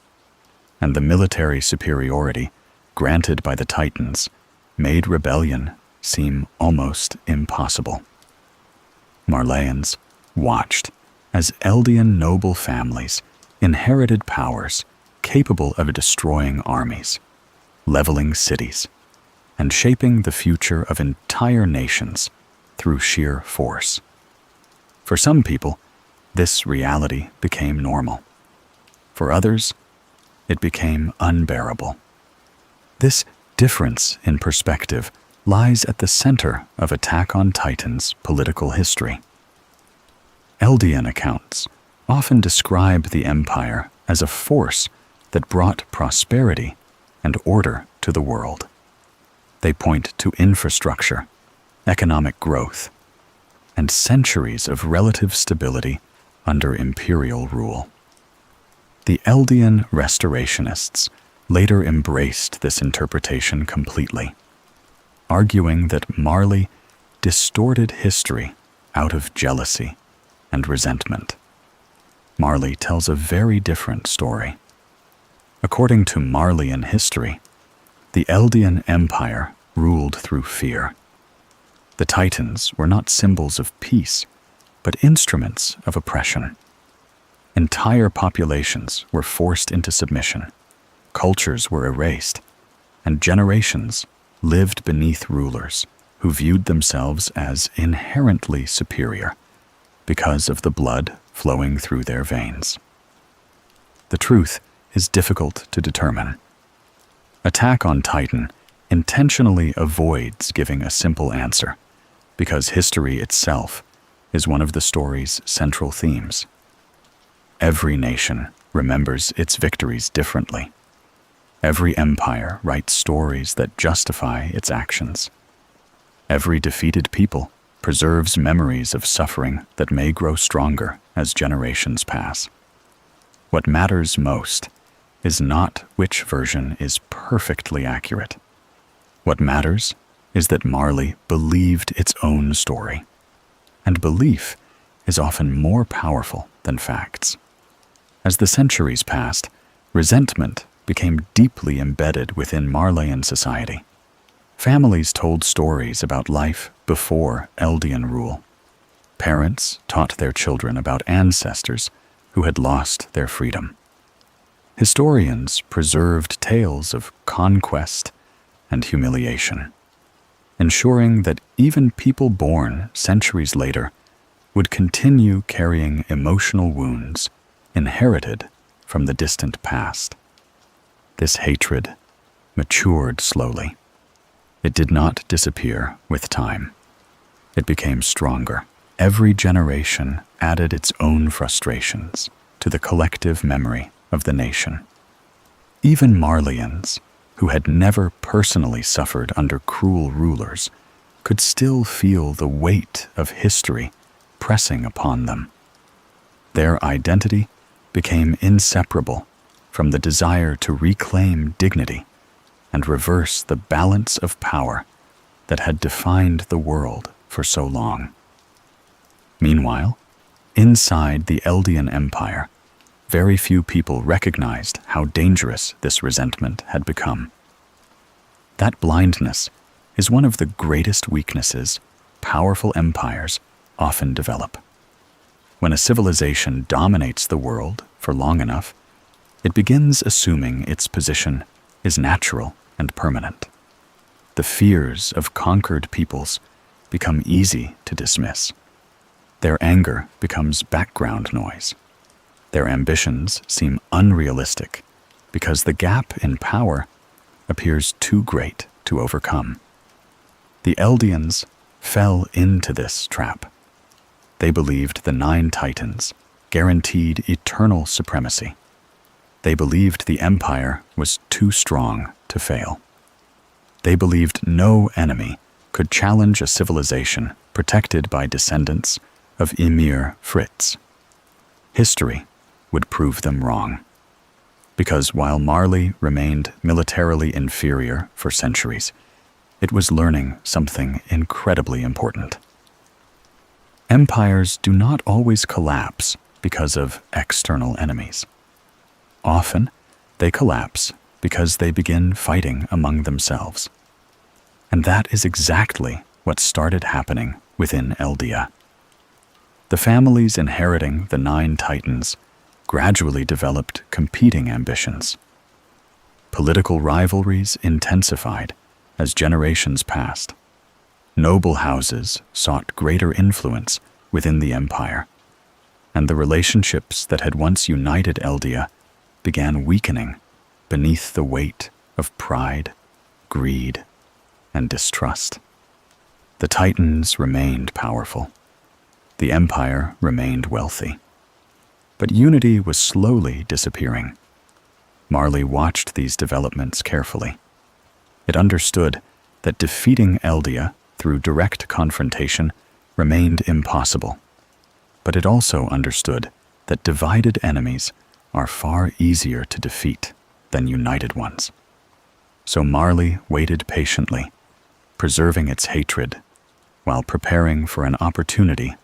and the military superiority granted by the Titans made rebellion seem almost impossible. Marleyans watched as Eldian noble families inherited powers capable of destroying armies, leveling cities, and shaping the future of entire nations through sheer force. For some people, this reality became normal. For others, it became unbearable. This difference in perspective lies at the center of Attack on Titan's political history. Eldian accounts often describe the empire as a force that brought prosperity and order to the world. They point to infrastructure, economic growth, and centuries of relative stability under imperial rule. The Eldian restorationists later embraced this interpretation completely, arguing that Marley distorted history out of jealousy and resentment. Marley tells a very different story. According to Marleyan history, the Eldian Empire ruled through fear. The Titans were not symbols of peace, but instruments of oppression. Entire populations were forced into submission, cultures were erased, and generations lived beneath rulers who viewed themselves as inherently superior because of the blood flowing through their veins. The truth is difficult to determine. Attack on Titan intentionally avoids giving a simple answer because history itself is one of the story's central themes. Every nation remembers its victories differently. Every empire writes stories that justify its actions. Every defeated people preserves memories of suffering that may grow stronger as generations pass. What matters most is not which version is perfectly accurate. What matters is that Marley believed its own story. And belief is often more powerful than facts. As the centuries passed, resentment became deeply embedded within Marleyan society. Families told stories about life before Eldian rule. Parents taught their children about ancestors who had lost their freedom. Historians preserved tales of conquest and humiliation, ensuring that even people born centuries later would continue carrying emotional wounds inherited from the distant past. This hatred matured slowly. It did not disappear with time. It became stronger. Every generation added its own frustrations to the collective memory of the nation. Even Marleyans, who had never personally suffered under cruel rulers, could still feel the weight of history pressing upon them. Their identity became inseparable from the desire to reclaim dignity and reverse the balance of power that had defined the world for so long. Meanwhile, inside the Eldian Empire, very few people recognized how dangerous this resentment had become. That blindness is one of the greatest weaknesses powerful empires often develop. When a civilization dominates the world for long enough, it begins assuming its position is natural and permanent. The fears of conquered peoples become easy to dismiss. Their anger becomes background noise. Their ambitions seem unrealistic because the gap in power appears too great to overcome. The Eldians fell into this trap. They believed the 9 Titans guaranteed eternal supremacy. They believed the empire was too strong to fail. They believed no enemy could challenge a civilization protected by descendants of Ymir Fritz. History would prove them wrong, because while Marley remained militarily inferior for centuries, it was learning something incredibly important. Empires do not always collapse because of external enemies. Often, they collapse because they begin fighting among themselves. And that is exactly what started happening within Eldia. The families inheriting the 9 Titans gradually developed competing ambitions. Political rivalries intensified as generations passed. Noble houses sought greater influence within the empire, and the relationships that had once united Eldia began weakening beneath the weight of pride, greed, and distrust. The Titans remained powerful. The empire remained wealthy. But unity was slowly disappearing. Marley watched these developments carefully. It understood that defeating Eldia through direct confrontation remained impossible. But it also understood that divided enemies are far easier to defeat than united ones. So Marley waited patiently, preserving its hatred while preparing for an opportunity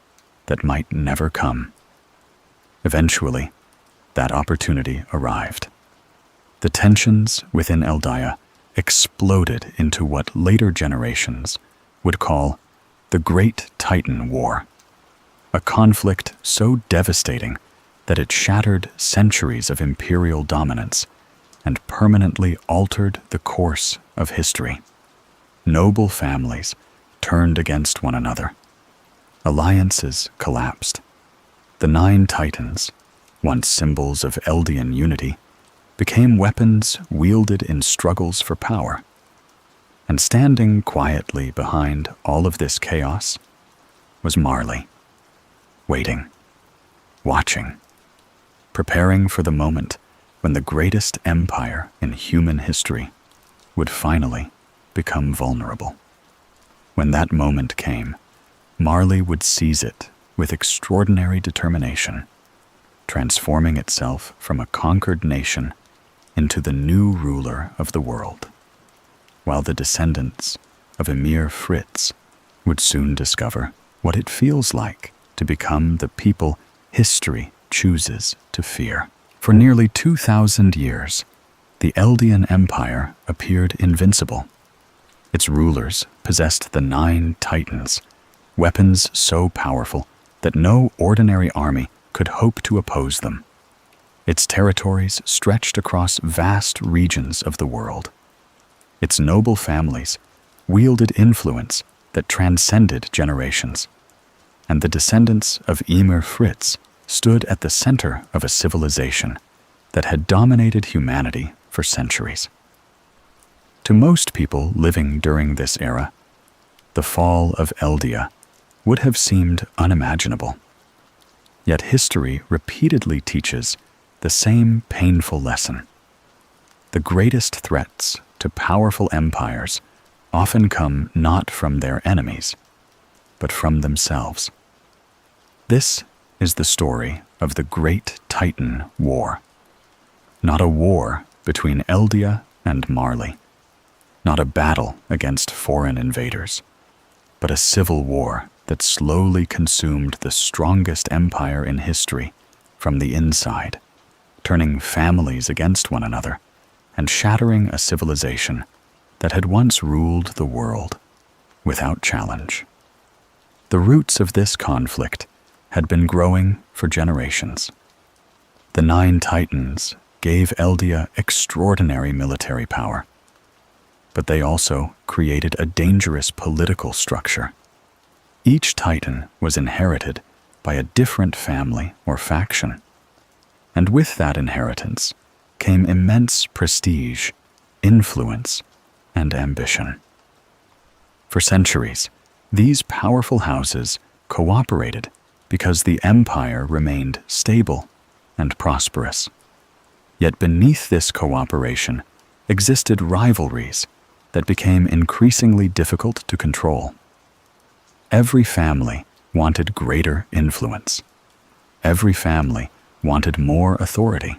that might never come. Eventually, that opportunity arrived. The tensions within Eldia exploded into what later generations would call the Great Titan War, a conflict so devastating that it shattered centuries of imperial dominance and permanently altered the course of history. Noble families turned against one another. Alliances collapsed. The 9 Titans, once symbols of Eldian unity, became weapons wielded in struggles for power. And standing quietly behind all of this chaos was Marley, waiting, watching, preparing for the moment when the greatest empire in human history would finally become vulnerable. When that moment came, Marley would seize it with extraordinary determination, transforming itself from a conquered nation into the new ruler of the world, while the descendants of Ymir Fritz would soon discover what it feels like to become the people history chooses to fear. For nearly 2,000 years, the Eldian Empire appeared invincible. Its rulers possessed the 9 titans, weapons so powerful that no ordinary army could hope to oppose them. Its territories stretched across vast regions of the world. Its noble families wielded influence that transcended generations, and the descendants of Ymir Fritz stood at the center of a civilization that had dominated humanity for centuries. To most people living during this era, the fall of Eldia would have seemed unimaginable. Yet history repeatedly teaches the same painful lesson. The greatest threats to powerful empires often come not from their enemies, but from themselves. This is the story of the Great Titan War. Not a war between Eldia and Marley, not a battle against foreign invaders, but a civil war that slowly consumed the strongest empire in history from the inside, turning families against one another and shattering a civilization that had once ruled the world without challenge. The roots of this conflict had been growing for generations. The 9 titans gave Eldia extraordinary military power, but they also created a dangerous political structure. Each titan was inherited by a different family or faction, and with that inheritance came immense prestige, influence, and ambition. For centuries, these powerful houses cooperated because the empire remained stable and prosperous. Yet beneath this cooperation existed rivalries that became increasingly difficult to control. Every family wanted greater influence. Every family wanted more authority.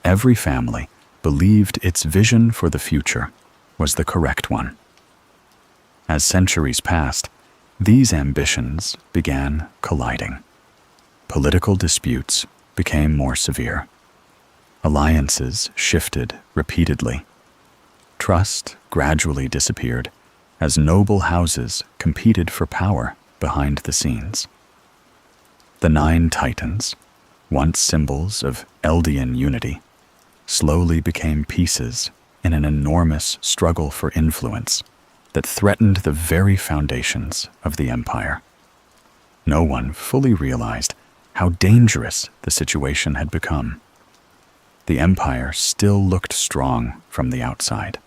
Every family believed its vision for the future was the correct one. As centuries passed, these ambitions began colliding. Political disputes became more severe. Alliances shifted repeatedly. Trust gradually disappeared as noble houses competed for power behind the scenes. The 9 titans, once symbols of Eldian unity, slowly became pieces in an enormous struggle for influence that threatened the very foundations of the empire. No one fully realized how dangerous the situation had become. The empire still looked strong from the outside.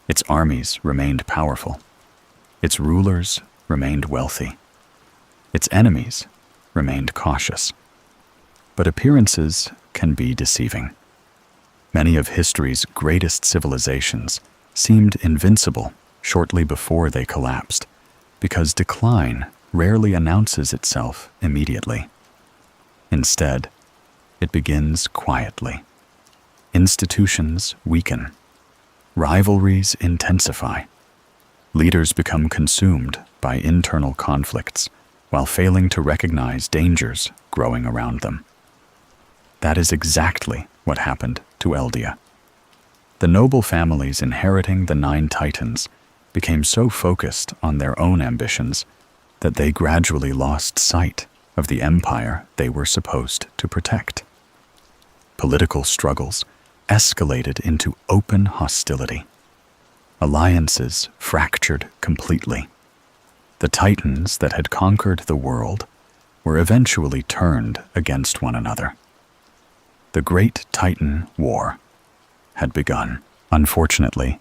Its armies remained powerful. Its rulers remained wealthy. Its enemies remained cautious. But appearances can be deceiving. Many of history's greatest civilizations seemed invincible shortly before they collapsed, because decline rarely announces itself immediately. Instead, it begins quietly. Institutions weaken. Rivalries intensify. Leaders become consumed by internal conflicts while failing to recognize dangers growing around them. That is exactly what happened to Eldia. The noble families inheriting the 9 titans became so focused on their own ambitions that they gradually lost sight of the empire they were supposed to protect. Political struggles escalated into open hostility. Alliances fractured completely. The titans that had conquered the world were eventually turned against one another. The Great Titan War had begun. Unfortunately,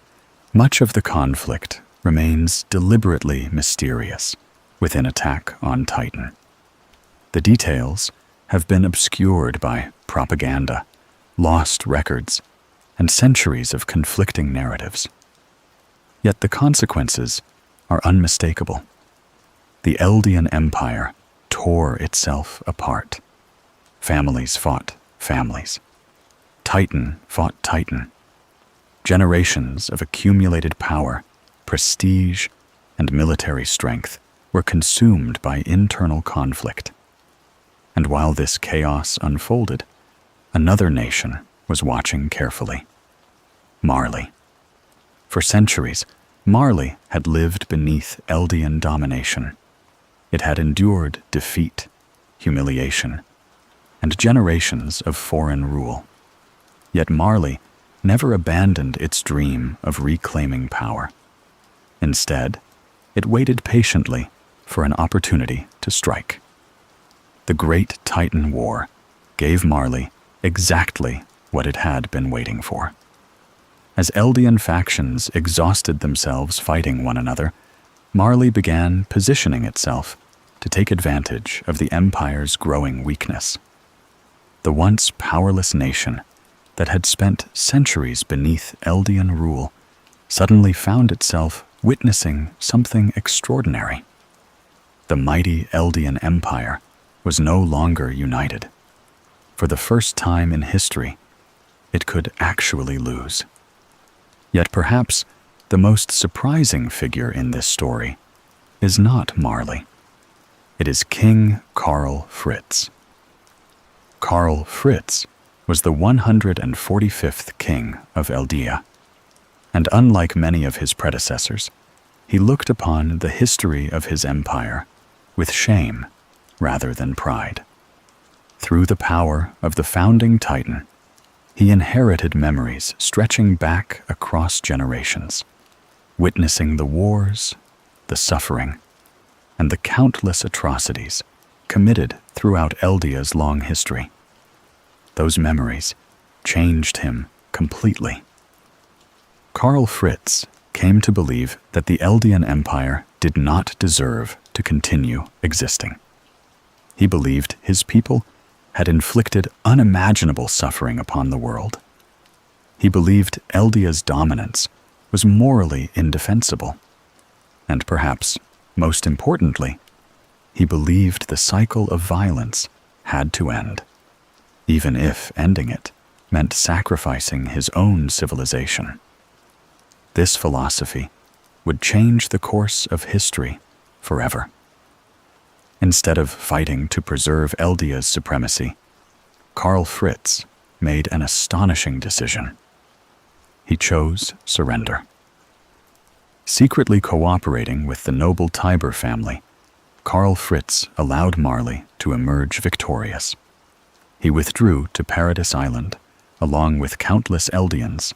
much of the conflict remains deliberately mysterious within Attack on Titan. The details have been obscured by propaganda, lost records, and centuries of conflicting narratives. Yet the consequences are unmistakable. The Eldian Empire tore itself apart. Families fought families. Titan fought Titan. Generations of accumulated power prestige, and military strength were consumed by internal conflict. And while this chaos unfolded, another nation was watching carefully. Marley. For centuries, Marley had lived beneath Eldian domination. It had endured defeat, humiliation, and generations of foreign rule. Yet Marley never abandoned its dream of reclaiming power. Instead, it waited patiently for an opportunity to strike. The Great Titan War gave Marley exactly what it had been waiting for. As Eldian factions exhausted themselves fighting one another, Marley began positioning itself to take advantage of the Empire's growing weakness. The once powerless nation that had spent centuries beneath Eldian rule suddenly found itself witnessing something extraordinary. The mighty Eldian Empire was no longer united. For the first time in history, it could actually lose. Yet perhaps the most surprising figure in this story is not Marley. It is King Karl Fritz. Karl Fritz was the 145th king of Eldia, and unlike many of his predecessors, he looked upon the history of his empire with shame rather than pride. Through the power of the founding Titan, he inherited memories stretching back across generations, witnessing the wars, the suffering, and the countless atrocities committed throughout Eldia's long history. Those memories changed him completely. Karl Fritz came to believe that the Eldian Empire did not deserve to continue existing. He believed his people had inflicted unimaginable suffering upon the world. He believed Eldia's dominance was morally indefensible. And perhaps, most importantly, he believed the cycle of violence had to end, even if ending it meant sacrificing his own civilization. This philosophy would change the course of history forever. Instead of fighting to preserve Eldia's supremacy, Karl Fritz made an astonishing decision. He chose surrender. Secretly cooperating with the noble Tiber family, Karl Fritz allowed Marley to emerge victorious. He withdrew to Paradise Island, along with countless Eldians,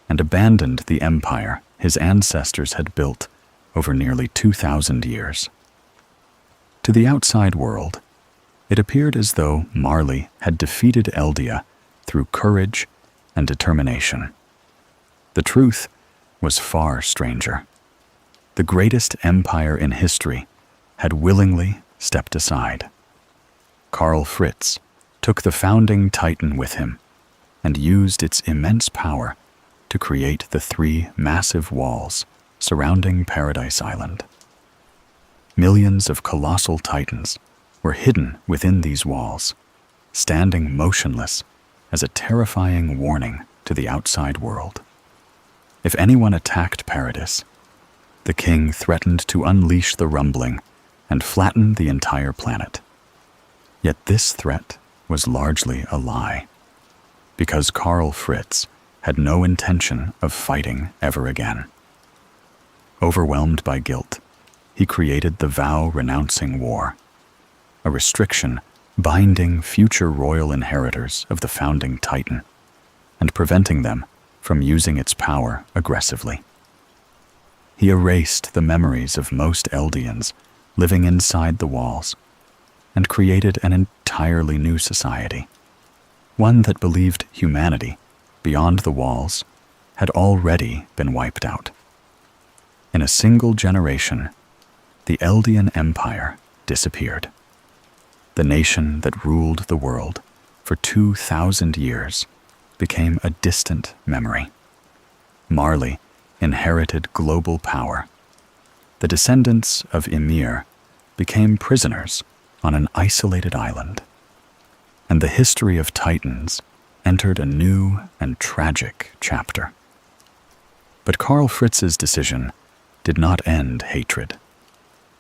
and abandoned the empire his ancestors had built over nearly 2,000 years. To the outside world, it appeared as though Marley had defeated Eldia through courage and determination. The truth was far stranger. The greatest empire in history had willingly stepped aside. Karl Fritz took the founding Titan with him and used its immense power to create the 3 massive walls surrounding Paradise Island. Millions of colossal titans were hidden within these walls, standing motionless as a terrifying warning to the outside world. If anyone attacked Paradise, the king threatened to unleash the rumbling and flatten the entire planet. Yet this threat was largely a lie, because Karl Fritz had no intention of fighting ever again. Overwhelmed by guilt, he created the vow-renouncing war, a restriction binding future royal inheritors of the founding Titan and preventing them from using its power aggressively. He erased the memories of most Eldians living inside the walls and created an entirely new society, one that believed humanity beyond the walls had already been wiped out. In a single generation, the Eldian Empire disappeared. The nation that ruled the world for 2,000 years became a distant memory. Marley inherited global power. The descendants of Ymir became prisoners on an isolated island. And the history of Titans entered a new and tragic chapter. But Karl Fritz's decision did not end hatred.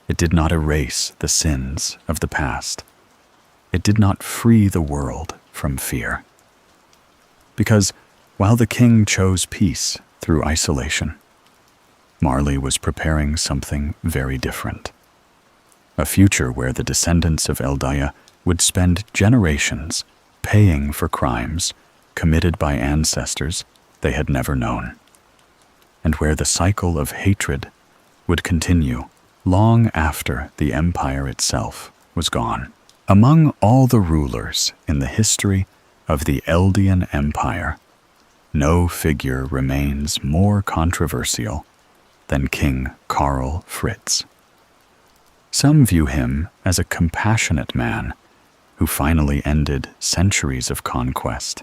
It did not erase the sins of the past. It did not free the world from fear. Because while the king chose peace through isolation, Marley was preparing something very different. A future where the descendants of Eldia would spend generations paying for crimes committed by ancestors they had never known, and where the cycle of hatred would continue long after the empire itself was gone. Among all the rulers in the history of the Eldian Empire, no figure remains more controversial than King Karl Fritz. Some view him as a compassionate man who finally ended centuries of conquest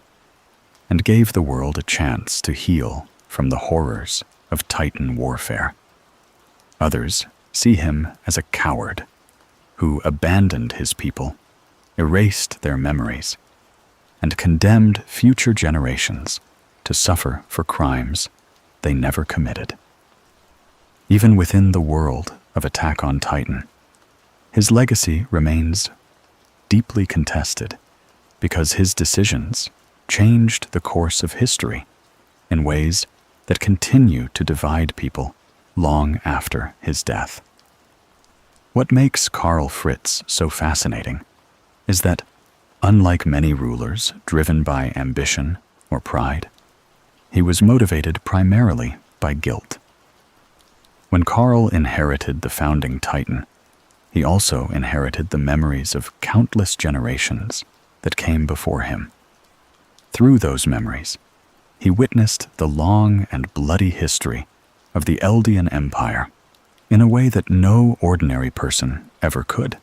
and gave the world a chance to heal from the horrors of Titan warfare. Others see him as a coward who abandoned his people, erased their memories, and condemned future generations to suffer for crimes they never committed. Even within the world of Attack on Titan, his legacy remains deeply contested because his decisions changed the course of history in ways that continue to divide people long after his death. What makes Karl Fritz so fascinating is that, unlike many rulers driven by ambition or pride, he was motivated primarily by guilt. When Karl inherited the founding Titan, he also inherited the memories of countless generations that came before him. Through those memories, he witnessed the long and bloody history of the Eldian Empire in a way that no ordinary person ever could.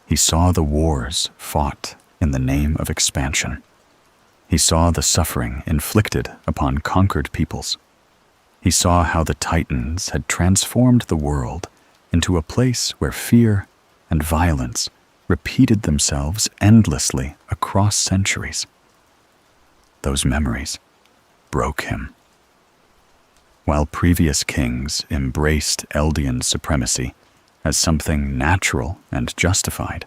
He saw the wars fought in the name of expansion. He saw the suffering inflicted upon conquered peoples. He saw how the Titans had transformed the world into a place where fear and violence repeated themselves endlessly across centuries. Those memories broke him. While previous kings embraced Eldian supremacy as something natural and justified,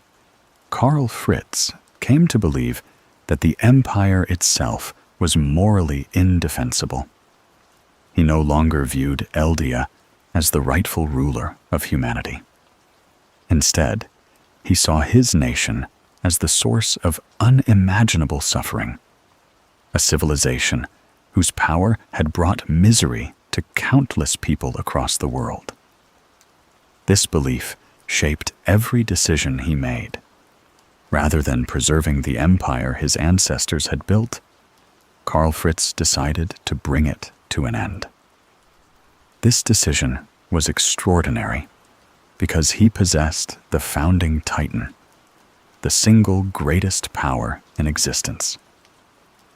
Karl Fritz came to believe that the empire itself was morally indefensible. He no longer viewed Eldia as the rightful ruler of humanity. Instead, he saw his nation as the source of unimaginable suffering, a civilization whose power had brought misery to countless people across the world. This belief shaped every decision he made. Rather than preserving the empire his ancestors had built, Karl Fritz decided to bring it to an end. This decision was extraordinary because he possessed the founding Titan, the single greatest power in existence.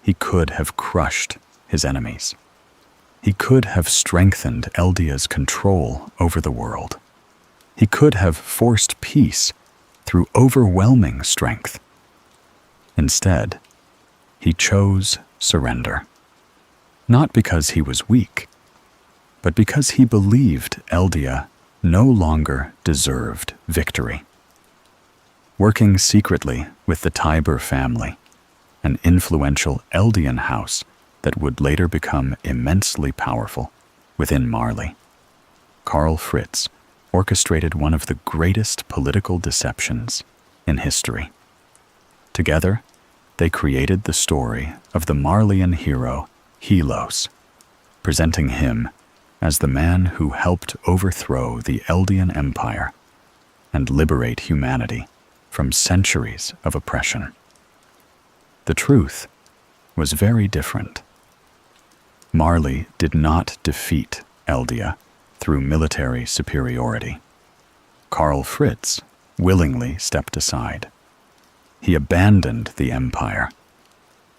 He could have crushed his enemies. He could have strengthened Eldia's control over the world. He could have forced peace through overwhelming strength. Instead, he chose surrender. Not because he was weak, but because he believed Eldia no longer deserved victory. Working secretly with the Tiber family, an influential Eldian house that would later become immensely powerful within Marley, Karl Fritz orchestrated one of the greatest political deceptions in history. Together, they created the story of the Marleyan hero Helos, presenting him as the man who helped overthrow the Eldian Empire and liberate humanity from centuries of oppression. The truth was very different. Marley did not defeat Eldia through military superiority. Karl Fritz willingly stepped aside. He abandoned the empire.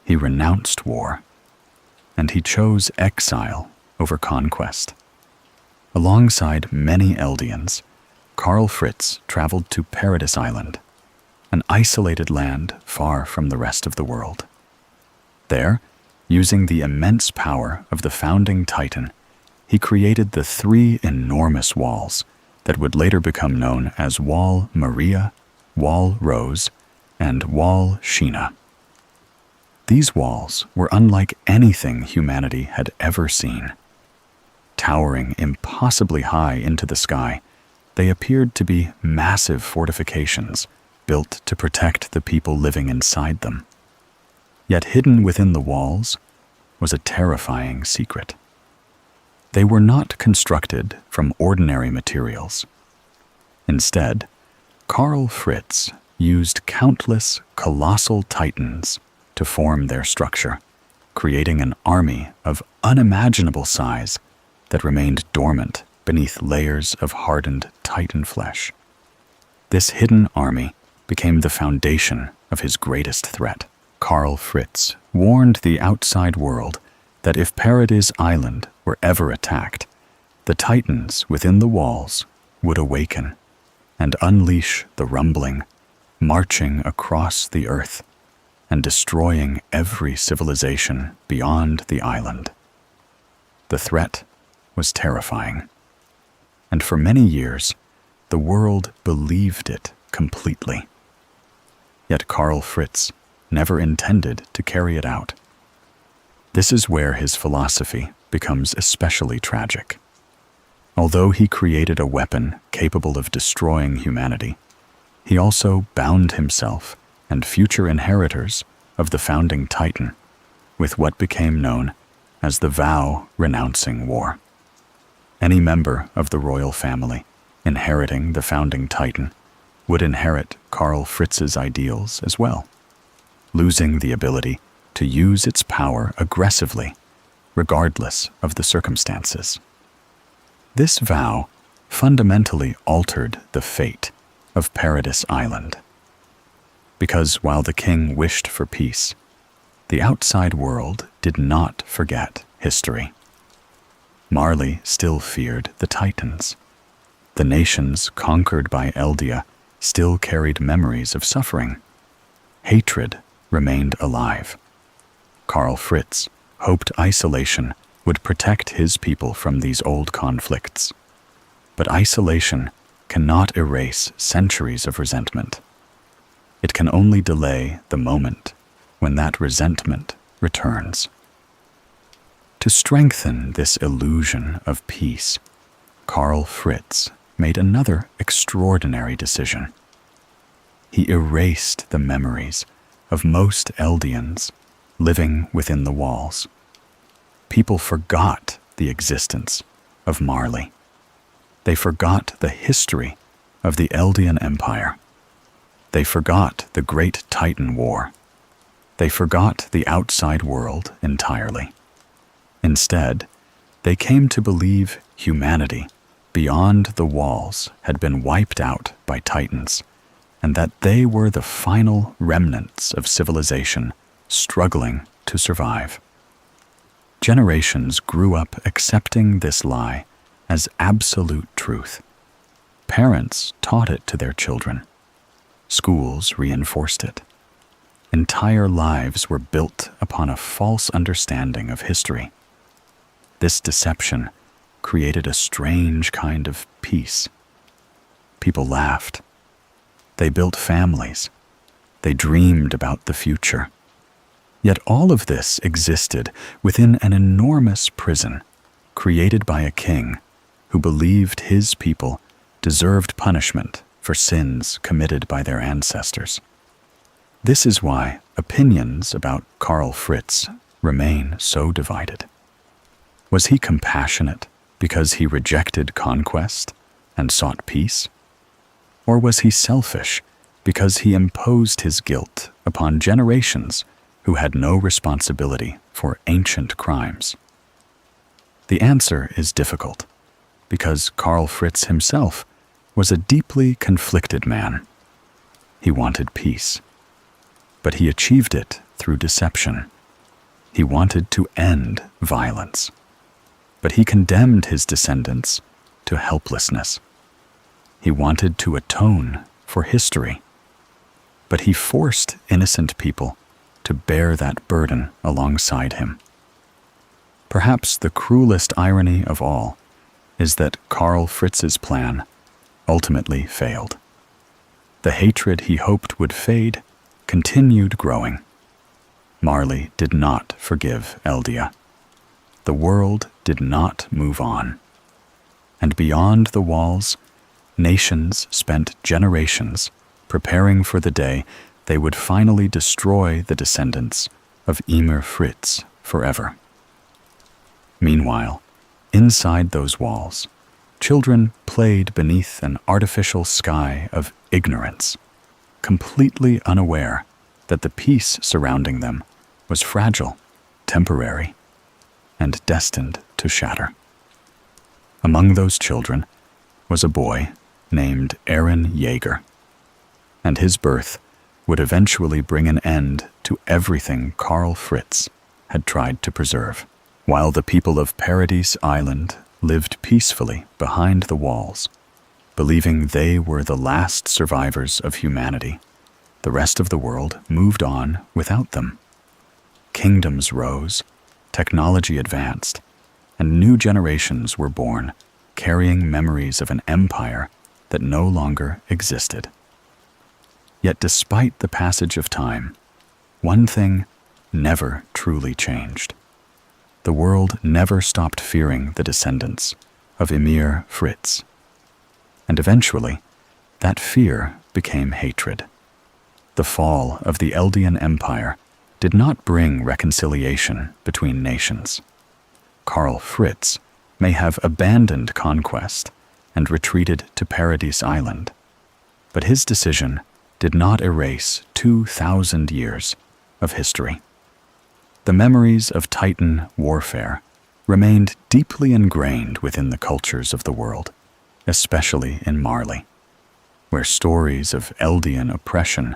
He renounced war, and he chose exile over conquest. Alongside many Eldians, Karl Fritz traveled to Paradise Island, an isolated land far from the rest of the world. There, using the immense power of the founding Titan, he created the three enormous walls that would later become known as Wall Maria, Wall Rose, and Wall Sheena. These walls were unlike anything humanity had ever seen. Towering impossibly high into the sky, they appeared to be massive fortifications built to protect the people living inside them. Yet hidden within the walls was a terrifying secret. They were not constructed from ordinary materials. Instead, Karl Fritz used countless colossal titans to form their structure, creating an army of unimaginable size that remained dormant beneath layers of hardened titan flesh. This hidden army became the foundation of his greatest threat. Karl Fritz warned the outside world that if Paradis Island were ever attacked, the titans within the walls would awaken and unleash the rumbling, marching across the earth and destroying every civilization beyond the island. The threat was terrifying, and for many years, the world believed it completely. Yet Karl Fritz never intended to carry it out. This is where his philosophy becomes especially tragic. Although he created a weapon capable of destroying humanity, he also bound himself and future inheritors of the founding Titan with what became known as the vow renouncing war. Any member of the royal family inheriting the founding Titan would inherit Karl Fritz's ideals as well, losing the ability to use its power aggressively, regardless of the circumstances. This vow fundamentally altered the fate of Paradis Island, because while the king wished for peace, the outside world did not forget history. Marley still feared the Titans. The nations conquered by Eldia still carried memories of suffering. Hatred remained alive. Karl Fritz hoped isolation would protect his people from these old conflicts. But isolation cannot erase centuries of resentment. It can only delay the moment when that resentment returns. To strengthen this illusion of peace, Karl Fritz made another extraordinary decision. He erased the memories of most Eldians living within the walls. People forgot the existence of Marley. They forgot the history of the Eldian Empire. They forgot the Great Titan War. They forgot the outside world entirely. Instead, they came to believe humanity beyond the walls had been wiped out by Titans, and that they were the final remnants of civilization struggling to survive. Generations grew up accepting this lie as absolute truth. Parents taught it to their children. Schools reinforced it. Entire lives were built upon a false understanding of history. This deception created a strange kind of peace. People laughed. They built families. They dreamed about the future. Yet all of this existed within an enormous prison created by a king who believed his people deserved punishment for sins committed by their ancestors. This is why opinions about Karl Fritz remain so divided. Was he compassionate because he rejected conquest and sought peace? Or was he selfish because he imposed his guilt upon generations who had no responsibility for ancient crimes? The answer is difficult, because Karl Fritz himself was a deeply conflicted man. He wanted peace, but he achieved it through deception. He wanted to end violence, but he condemned his descendants to helplessness. He wanted to atone for history, but he forced innocent people to bear that burden alongside him. Perhaps the cruelest irony of all is that Karl Fritz's plan ultimately failed. The hatred he hoped would fade continued growing. Marley did not forgive Eldia. The world did not move on. And beyond the walls, nations spent generations preparing for the day they would finally destroy the descendants of Ymir Fritz forever. Meanwhile, inside those walls, children played beneath an artificial sky of ignorance, completely unaware that the peace surrounding them was fragile, temporary, and destined to shatter. Among those children was a boy named Eren Jaeger, and his birth would eventually bring an end to everything Karl Fritz had tried to preserve. While the people of Paradise Island lived peacefully behind the walls, believing they were the last survivors of humanity, the rest of the world moved on without them. Kingdoms rose, technology advanced, and new generations were born, carrying memories of an empire that no longer existed. Yet despite the passage of time, one thing never truly changed. The world never stopped fearing the descendants of Ymir Fritz. And eventually, that fear became hatred. The fall of the Eldian Empire did not bring reconciliation between nations. Karl Fritz may have abandoned conquest and retreated to Paradise Island, but his decision did not erase 2,000 years of history. The memories of Titan warfare remained deeply ingrained within the cultures of the world, especially in Marley, where stories of Eldian oppression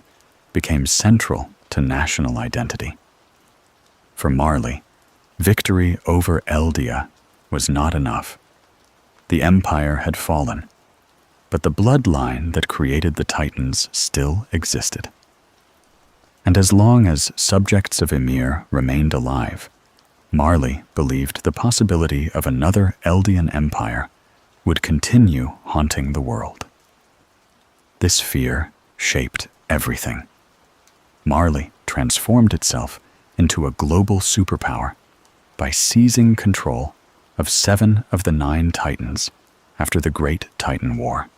became central to national identity. For Marley, victory over Eldia was not enough. The empire had fallen, but the bloodline that created the Titans still existed. And as long as subjects of Ymir remained alive, Marley believed the possibility of another Eldian empire would continue haunting the world. This fear shaped everything. Marley transformed itself into a global superpower by seizing control of 7 of the 9 Titans after the Great Titan War.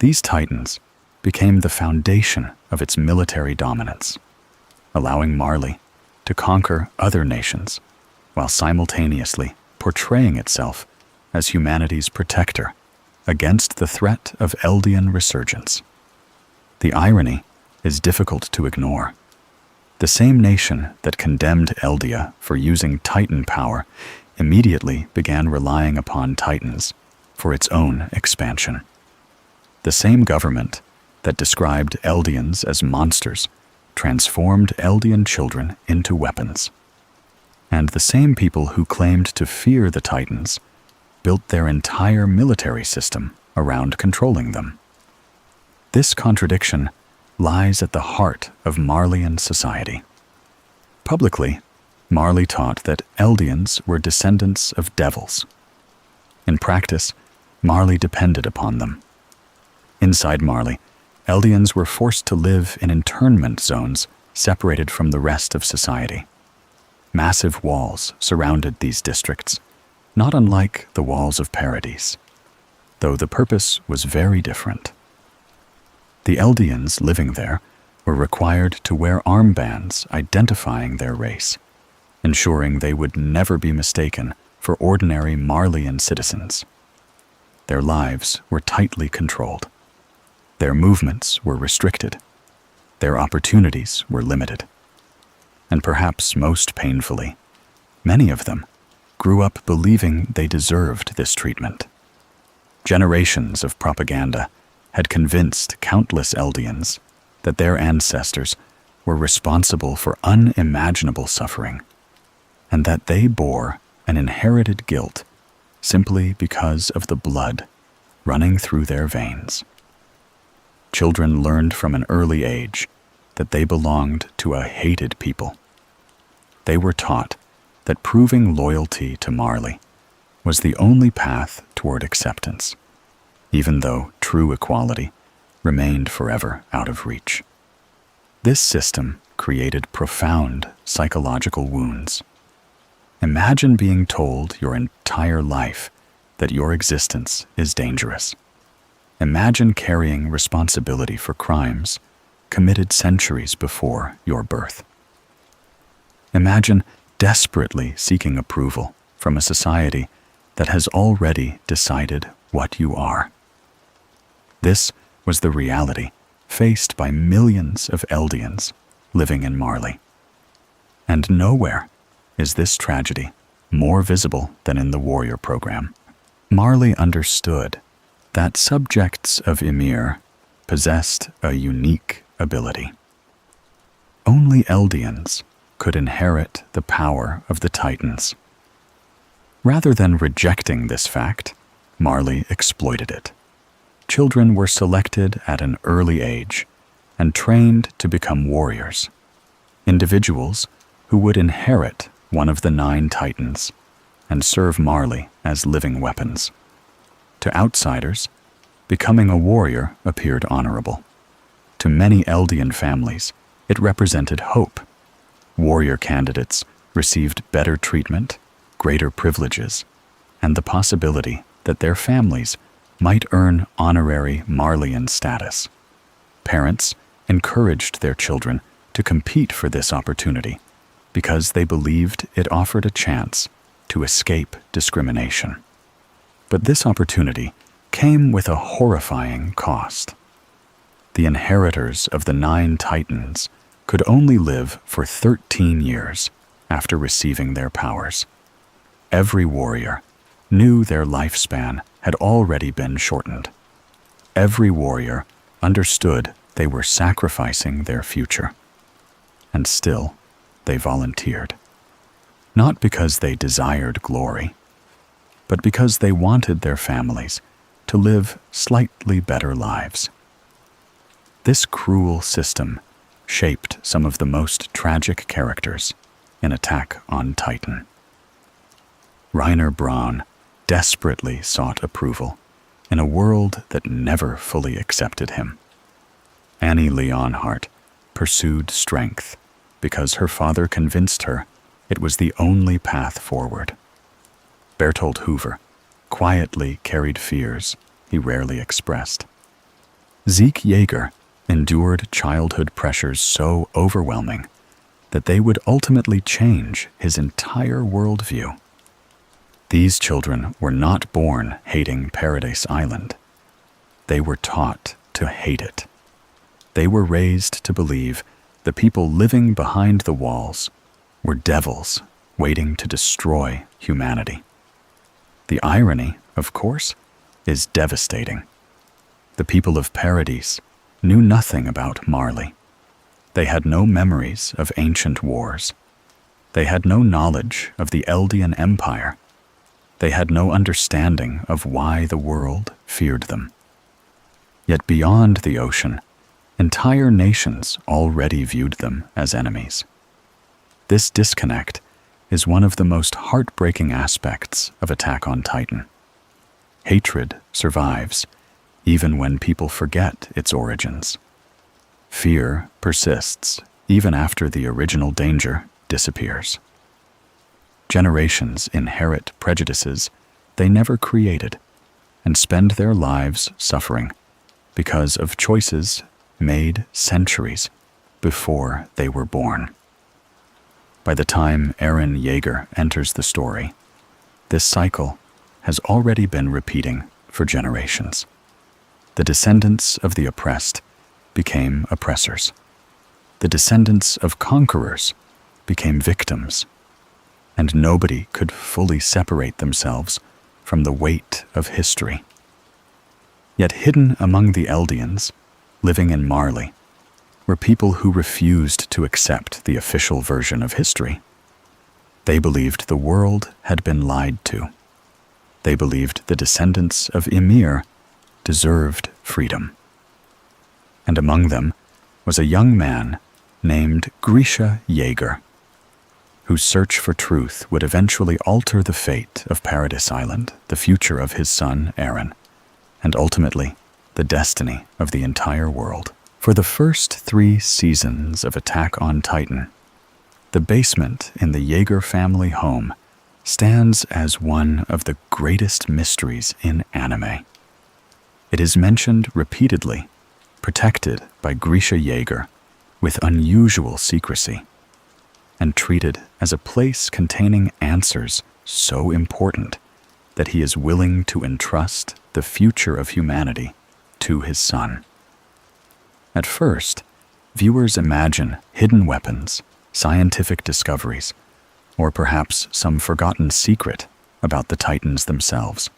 These Titans became the foundation of its military dominance, allowing Marley to conquer other nations while simultaneously portraying itself as humanity's protector against the threat of Eldian resurgence. The irony is difficult to ignore. The same nation that condemned Eldia for using Titan power immediately began relying upon Titans for its own expansion. The same government that described Eldians as monsters transformed Eldian children into weapons. And the same people who claimed to fear the Titans built their entire military system around controlling them. This contradiction lies at the heart of Marleyan society. Publicly, Marley taught that Eldians were descendants of devils. In practice, Marley depended upon them. Inside Marley, Eldians were forced to live in internment zones separated from the rest of society. Massive walls surrounded these districts, not unlike the walls of Paradise, though the purpose was very different. The Eldians living there were required to wear armbands identifying their race, ensuring they would never be mistaken for ordinary Marleyan citizens. Their lives were tightly controlled. Their movements were restricted. Their opportunities were limited. And perhaps most painfully, many of them grew up believing they deserved this treatment. Generations of propaganda had convinced countless Eldians that their ancestors were responsible for unimaginable suffering, and that they bore an inherited guilt simply because of the blood running through their veins. Children learned from an early age that they belonged to a hated people. They were taught that proving loyalty to Marley was the only path toward acceptance, even though true equality remained forever out of reach. This system created profound psychological wounds. Imagine being told your entire life that your existence is dangerous. Imagine carrying responsibility for crimes committed centuries before your birth. Imagine desperately seeking approval from a society that has already decided what you are. This was the reality faced by millions of Eldians living in Marley. And nowhere is this tragedy more visible than in the warrior program. Marley understood that subjects of Ymir possessed a unique ability. Only Eldians could inherit the power of the Titans. Rather than rejecting this fact, Marley exploited it. Children were selected at an early age and trained to become warriors, individuals who would inherit one of the 9 Titans and serve Marley as living weapons. To outsiders, becoming a warrior appeared honorable. To many Eldian families, it represented hope. Warrior candidates received better treatment, greater privileges, and the possibility that their families might earn honorary Marleyan status. Parents encouraged their children to compete for this opportunity because they believed it offered a chance to escape discrimination. But this opportunity came with a horrifying cost. The inheritors of the 9 Titans could only live for 13 years after receiving their powers. Every warrior knew their lifespan had already been shortened. Every warrior understood they were sacrificing their future. And still, they volunteered. Not because they desired glory, but because they wanted their families to live slightly better lives. This cruel system shaped some of the most tragic characters in Attack on Titan. Reiner Braun desperately sought approval in a world that never fully accepted him. Annie Leonhardt pursued strength because her father convinced her it was the only path forward. Bertolt Hoover quietly carried fears he rarely expressed. Zeke Yeager endured childhood pressures so overwhelming that they would ultimately change his entire worldview. These children were not born hating Paradise Island. They were taught to hate it. They were raised to believe the people living behind the walls were devils waiting to destroy humanity. The irony, of course, is devastating. The people of Paradise knew nothing about Marley. They had no memories of ancient wars. They had no knowledge of the Eldian Empire. They had no understanding of why the world feared them. Yet beyond the ocean, entire nations already viewed them as enemies. This disconnect is one of the most heartbreaking aspects of Attack on Titan. Hatred survives even when people forget its origins. Fear persists even after the original danger disappears. Generations inherit prejudices they never created and spend their lives suffering because of choices made centuries before they were born. By the time Eren Yeager enters the story, this cycle has already been repeating for generations. The descendants of the oppressed became oppressors. The descendants of conquerors became victims. And nobody could fully separate themselves from the weight of history. Yet hidden among the Eldians, living in Marley, were people who refused to accept the official version of history. They believed the world had been lied to. They believed the descendants of Ymir deserved freedom. And among them was a young man named Grisha Yeager, whose search for truth would eventually alter the fate of Paradise Island, the future of his son Eren, and ultimately the destiny of the entire world. For the first 3 seasons of Attack on Titan, the basement in the Jaeger family home stands as one of the greatest mysteries in anime. It is mentioned repeatedly, protected by Grisha Jaeger with unusual secrecy, and treated as a place containing answers so important that he is willing to entrust the future of humanity to his son. At first, viewers imagine hidden weapons, scientific discoveries, or perhaps some forgotten secret about the Titans themselves.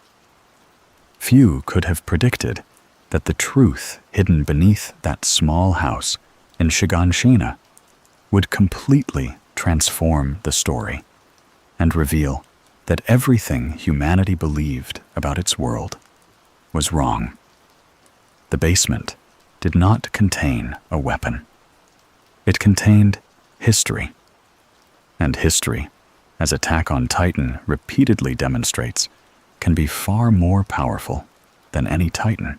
Few could have predicted that the truth hidden beneath that small house in Shiganshina would completely transform the story and reveal that everything humanity believed about its world was wrong. The basement did not contain a weapon. It contained history. And history, as Attack on Titan repeatedly demonstrates, can be far more powerful than any Titan.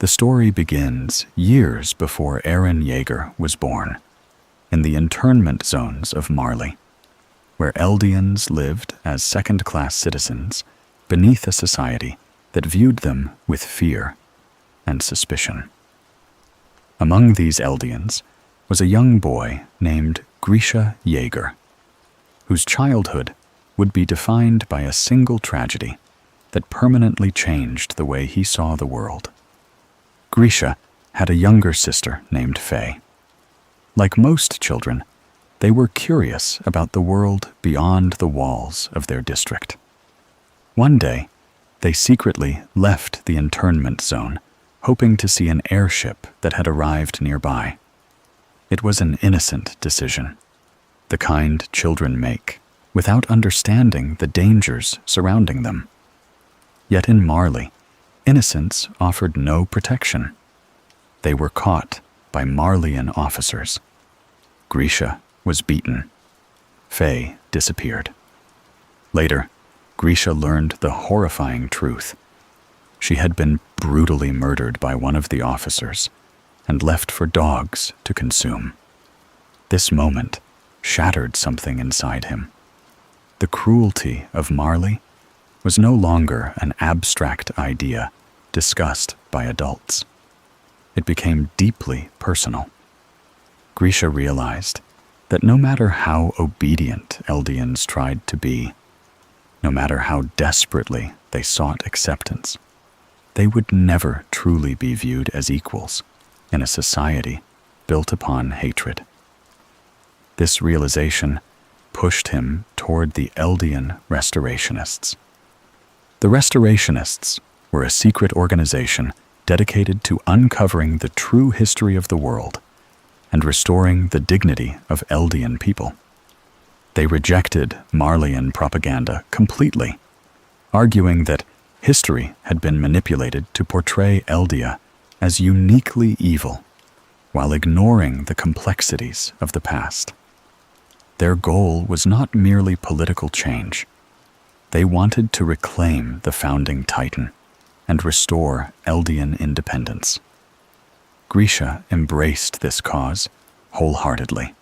The story begins years before Eren Jaeger was born, in the internment zones of Marley, where Eldians lived as second-class citizens beneath a society that viewed them with fear and suspicion. Among these Eldians was a young boy named Grisha Jaeger, whose childhood would be defined by a single tragedy that permanently changed the way he saw the world. Grisha had a younger sister named Faye. Like most children, they were curious about the world beyond the walls of their district. One day, they secretly left the internment zone, hoping to see an airship that had arrived nearby. It was an innocent decision, the kind children make, without understanding the dangers surrounding them. Yet in Marley, innocence offered no protection. They were caught by Marleyan officers. Grisha was beaten. Faye disappeared. Later, Grisha learned the horrifying truth. She had been brutally murdered by one of the officers and left for dogs to consume. This moment shattered something inside him. The cruelty of Marley was no longer an abstract idea discussed by adults. It became deeply personal. Grisha realized that no matter how obedient Eldians tried to be, no matter how desperately they sought acceptance, they would never truly be viewed as equals in a society built upon hatred. This realization pushed him toward the Eldian Restorationists. The Restorationists were a secret organization dedicated to uncovering the true history of the world and restoring the dignity of Eldian people. They rejected Marleyan propaganda completely, arguing that history had been manipulated to portray Eldia as uniquely evil, while ignoring the complexities of the past. Their goal was not merely political change. They wanted to reclaim the founding Titan and restore Eldian independence. Grisha embraced this cause wholeheartedly.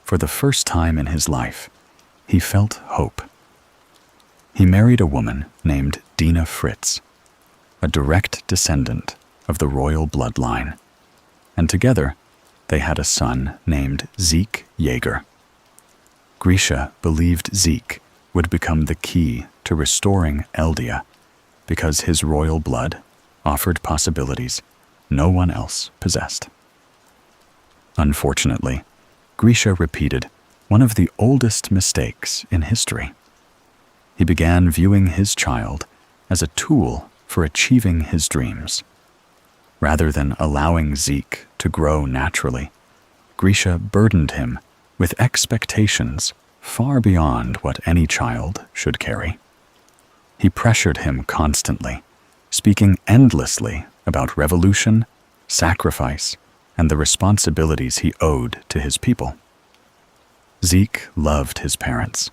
For the first time in his life, he felt hope. He married a woman named Ymir Fritz, a direct descendant of the royal bloodline, and together they had a son named Zeke Jaeger. Grisha believed Zeke would become the key to restoring Eldia because his royal blood offered possibilities no one else possessed. Unfortunately, Grisha repeated one of the oldest mistakes in history. He began viewing his child as a tool for achieving his dreams. Rather than allowing Zeke to grow naturally, Grisha burdened him with expectations far beyond what any child should carry. He pressured him constantly, speaking endlessly about revolution, sacrifice, and the responsibilities he owed to his people. Zeke loved his parents,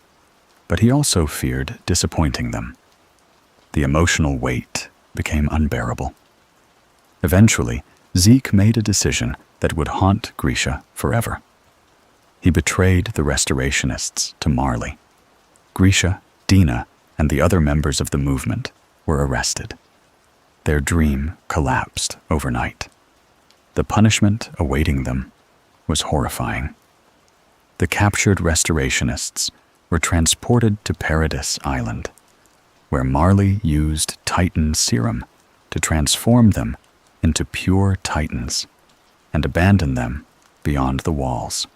but he also feared disappointing them. The emotional weight became unbearable. Eventually, Zeke made a decision that would haunt Grisha forever. He betrayed the restorationists to Marley. Grisha, Dina, and the other members of the movement were arrested. Their dream collapsed overnight. The punishment awaiting them was horrifying. The captured restorationists were transported to Paradis Island, where Marley used Titan serum to transform them into pure Titans and abandon them beyond the walls.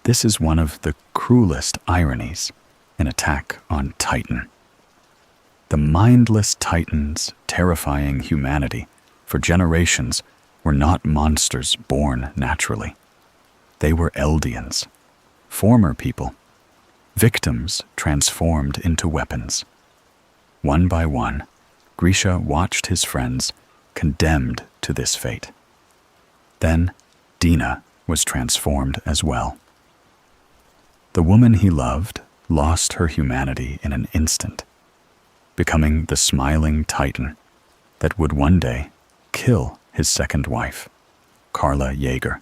This is one of the cruelest ironies in Attack on Titan. The mindless Titans terrifying humanity for generations were not monsters born naturally. They were Eldians, former people, victims transformed into weapons. One by one, Grisha watched his friends condemned to this fate. Then, Dina was transformed as well. The woman he loved lost her humanity in an instant, becoming the smiling Titan that would one day kill his second wife, Carla Jaeger,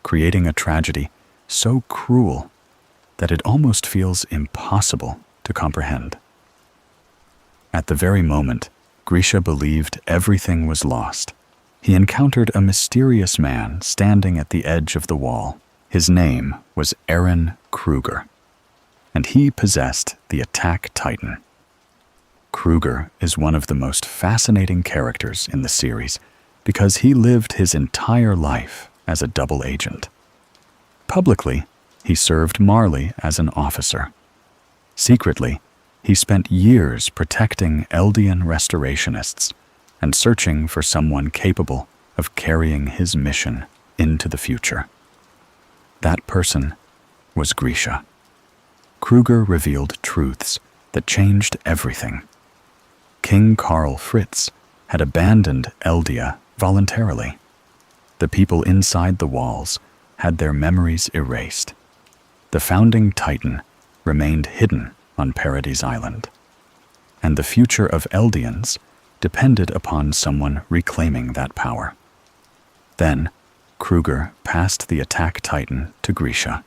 creating a tragedy so cruel that it almost feels impossible to comprehend. At the very moment Grisha believed everything was lost, he encountered a mysterious man standing at the edge of the wall. His name was Eren Kruger, and he possessed the Attack Titan. Kruger is one of the most fascinating characters in the series because he lived his entire life as a double agent. Publicly, he served Marley as an officer. Secretly, he spent years protecting Eldian restorationists and searching for someone capable of carrying his mission into the future. That person was Grisha. Kruger revealed truths that changed everything. King Ymir Fritz had abandoned Eldia voluntarily. The people inside the walls had their memories erased. The founding Titan remained hidden on Paradis Island, and the future of Eldians depended upon someone reclaiming that power. Then, Kruger passed the Attack Titan to Grisha.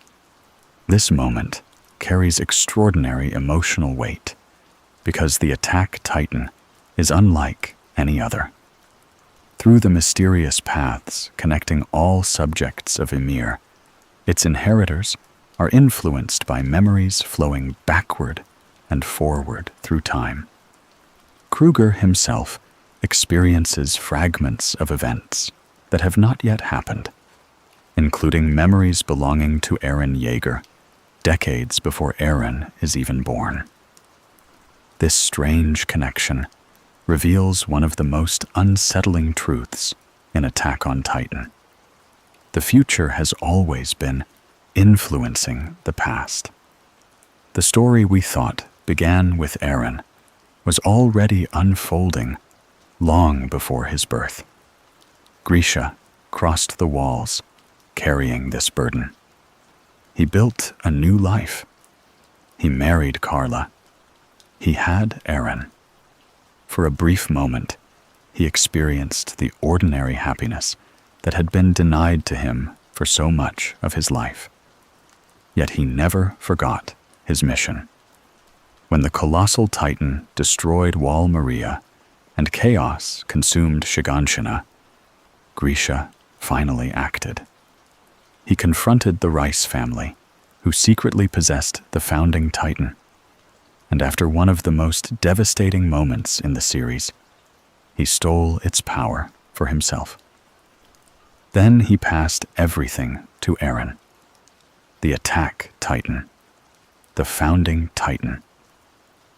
This moment carries extraordinary emotional weight because the Attack Titan is unlike any other. Through the mysterious paths connecting all subjects of Ymir, its inheritors are influenced by memories flowing backward and forward through time. Kruger himself experiences fragments of events that have not yet happened, including memories belonging to Eren Jaeger, decades before Eren is even born. This strange connection reveals one of the most unsettling truths in Attack on Titan. The future has always been influencing the past. The story we thought began with Eren was already unfolding long before his birth. Grisha crossed the walls, carrying this burden. He built a new life. He married Carla. He had Eren. For a brief moment, he experienced the ordinary happiness that had been denied to him for so much of his life. Yet he never forgot his mission. When the colossal Titan destroyed Wall Maria and chaos consumed Shiganshina, Grisha finally acted. He confronted the Rice family, who secretly possessed the founding Titan, and after one of the most devastating moments in the series, he stole its power for himself. Then he passed everything to Eren, the Attack Titan, the founding Titan,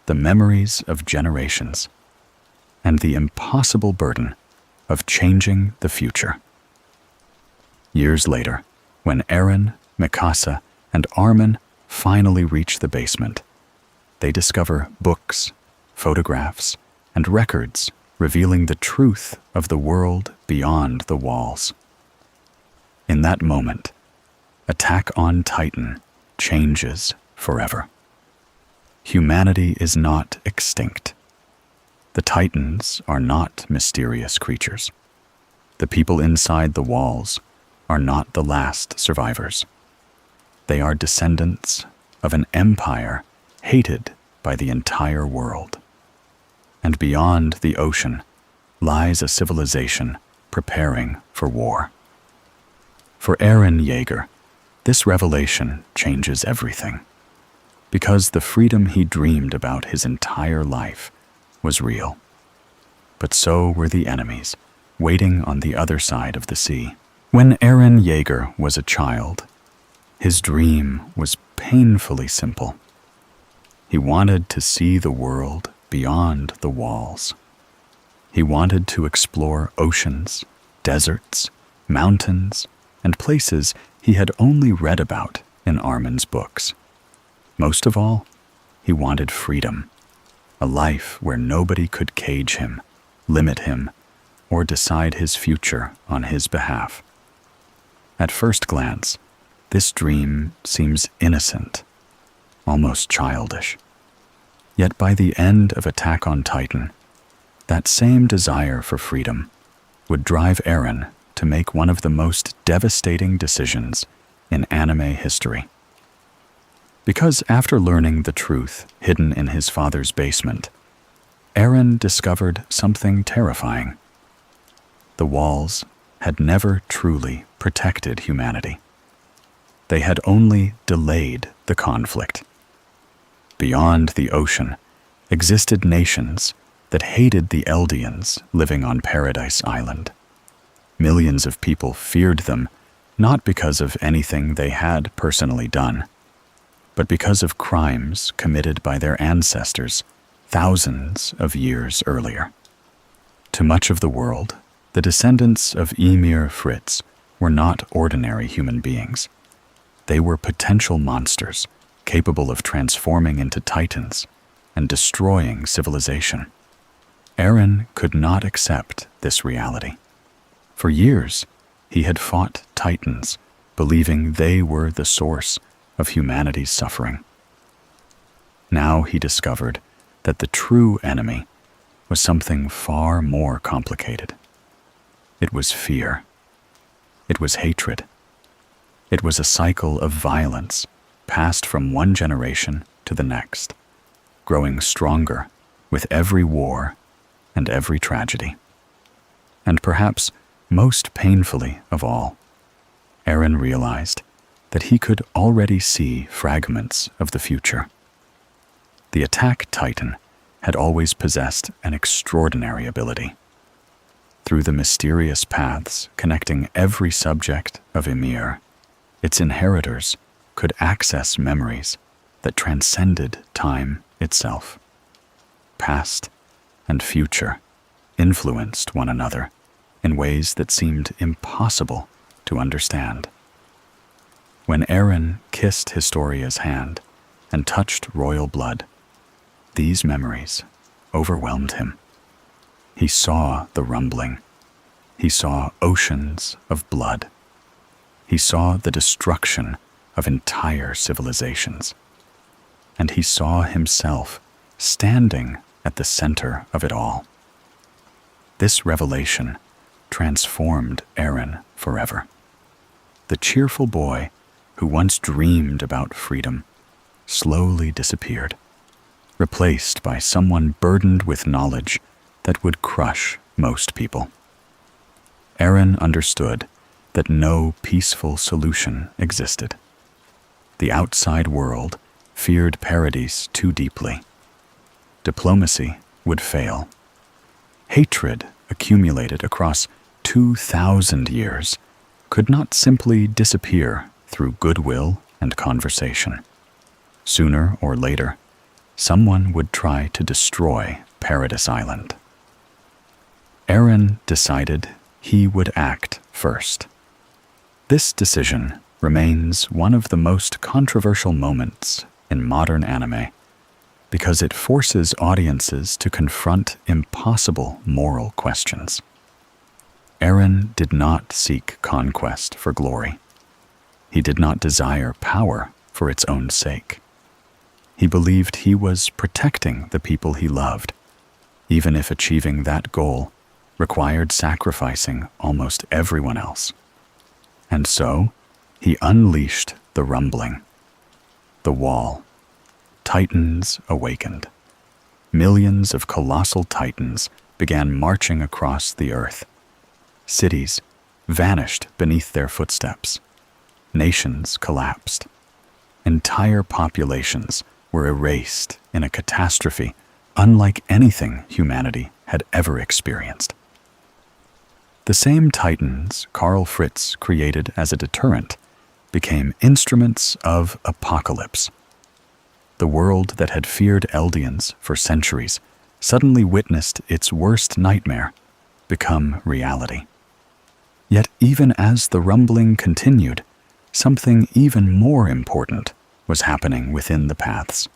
the memories of generations, and the impossible burden of changing the future. Years later, when Eren, Mikasa, and Armin finally reach the basement, they discover books, photographs, and records revealing the truth of the world beyond the walls. In that moment, Attack on Titan changes forever. Humanity is not extinct. The Titans are not mysterious creatures. The people inside the walls are not the last survivors. They are descendants of an empire hated by the entire world. And beyond the ocean lies a civilization preparing for war. For Eren Yeager, this revelation changes everything, because the freedom he dreamed about his entire life was real. But so were the enemies, waiting on the other side of the sea. When Eren Yeager was a child, his dream was painfully simple. He wanted to see the world beyond the walls. He wanted to explore oceans, deserts, mountains, and places he had only read about in Armin's books. Most of all, he wanted freedom, a life where nobody could cage him, limit him, or decide his future on his behalf. At first glance, this dream seems innocent, almost childish. Yet by the end of Attack on Titan, that same desire for freedom would drive Eren to make one of the most devastating decisions in anime history. Because after learning the truth hidden in his father's basement, Eren discovered something terrifying. The walls had never truly protected humanity. They had only delayed the conflict. Beyond the ocean existed nations that hated the Eldians living on Paradise Island. Millions of people feared them, not because of anything they had personally done, but because of crimes committed by their ancestors thousands of years earlier. To much of the world, the descendants of Ymir Fritz were not ordinary human beings. They were potential monsters, capable of transforming into titans and destroying civilization. Eren could not accept this reality. For years, he had fought titans, believing they were the source of humanity's suffering. Now he discovered that the true enemy was something far more complicated. It was fear. It was hatred. It was a cycle of violence passed from one generation to the next, growing stronger with every war and every tragedy. And perhaps most painfully of all, Eren realized that he could already see fragments of the future. The Attack Titan had always possessed an extraordinary ability. Through the mysterious paths connecting every subject of Ymir, its inheritors could access memories that transcended time itself. Past and future influenced one another in ways that seemed impossible to understand. When Eren kissed Historia's hand and touched royal blood, these memories overwhelmed him. He saw the rumbling. He saw oceans of blood. He saw the destruction of entire civilizations. And he saw himself standing at the center of it all. This revelation transformed Eren forever. The cheerful boy who once dreamed about freedom slowly disappeared, replaced by someone burdened with knowledge that would crush most people. Eren understood that no peaceful solution existed. The outside world feared Paradise too deeply. Diplomacy would fail. Hatred accumulated across 2,000 years could not simply disappear through goodwill and conversation. Sooner or later, someone would try to destroy Paradise Island. Eren decided he would act first. This decision remains one of the most controversial moments in modern anime because it forces audiences to confront impossible moral questions. Eren did not seek conquest for glory. He did not desire power for its own sake. He believed he was protecting the people he loved, even if achieving that goal required sacrificing almost everyone else. And so, he unleashed the rumbling. The wall. Titans awakened. Millions of colossal titans began marching across the earth. Cities vanished beneath their footsteps. Nations collapsed. Entire populations were erased in a catastrophe unlike anything humanity had ever experienced. The same titans Karl Fritz created as a deterrent became instruments of apocalypse. The world that had feared Eldians for centuries suddenly witnessed its worst nightmare become reality. Yet even as the rumbling continued, something even more important was happening within the paths.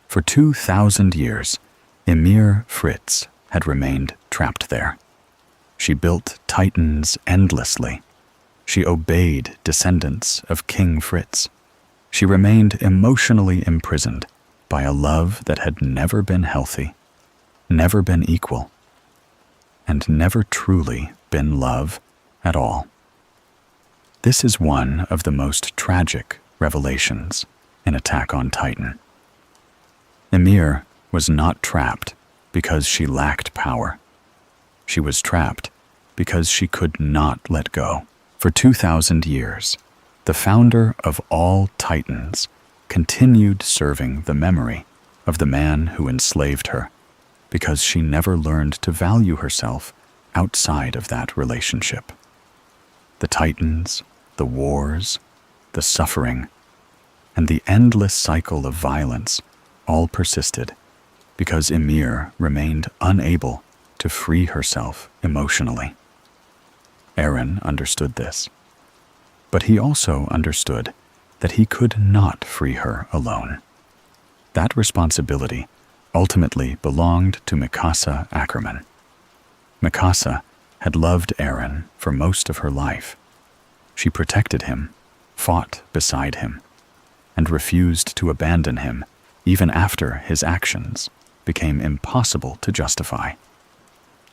For 2,000 years, Ymir Fritz had remained trapped there. She built titans endlessly. She obeyed descendants of King Fritz. She remained emotionally imprisoned by a love that had never been healthy, never been equal, and never truly been love at all. This is one of the most tragic revelations in Attack on Titan. Ymir was not trapped because she lacked power. She was trapped because she could not let go. For 2,000 years, the founder of all Titans continued serving the memory of the man who enslaved her because she never learned to value herself outside of that relationship. The Titans, the wars, the suffering, and the endless cycle of violence all persisted because Ymir remained unable to free herself emotionally. Eren understood this, but he also understood that he could not free her alone. That responsibility ultimately belonged to Mikasa Ackerman. Mikasa had loved Eren for most of her life. She protected him, fought beside him, and refused to abandon him even after his actions became impossible to justify.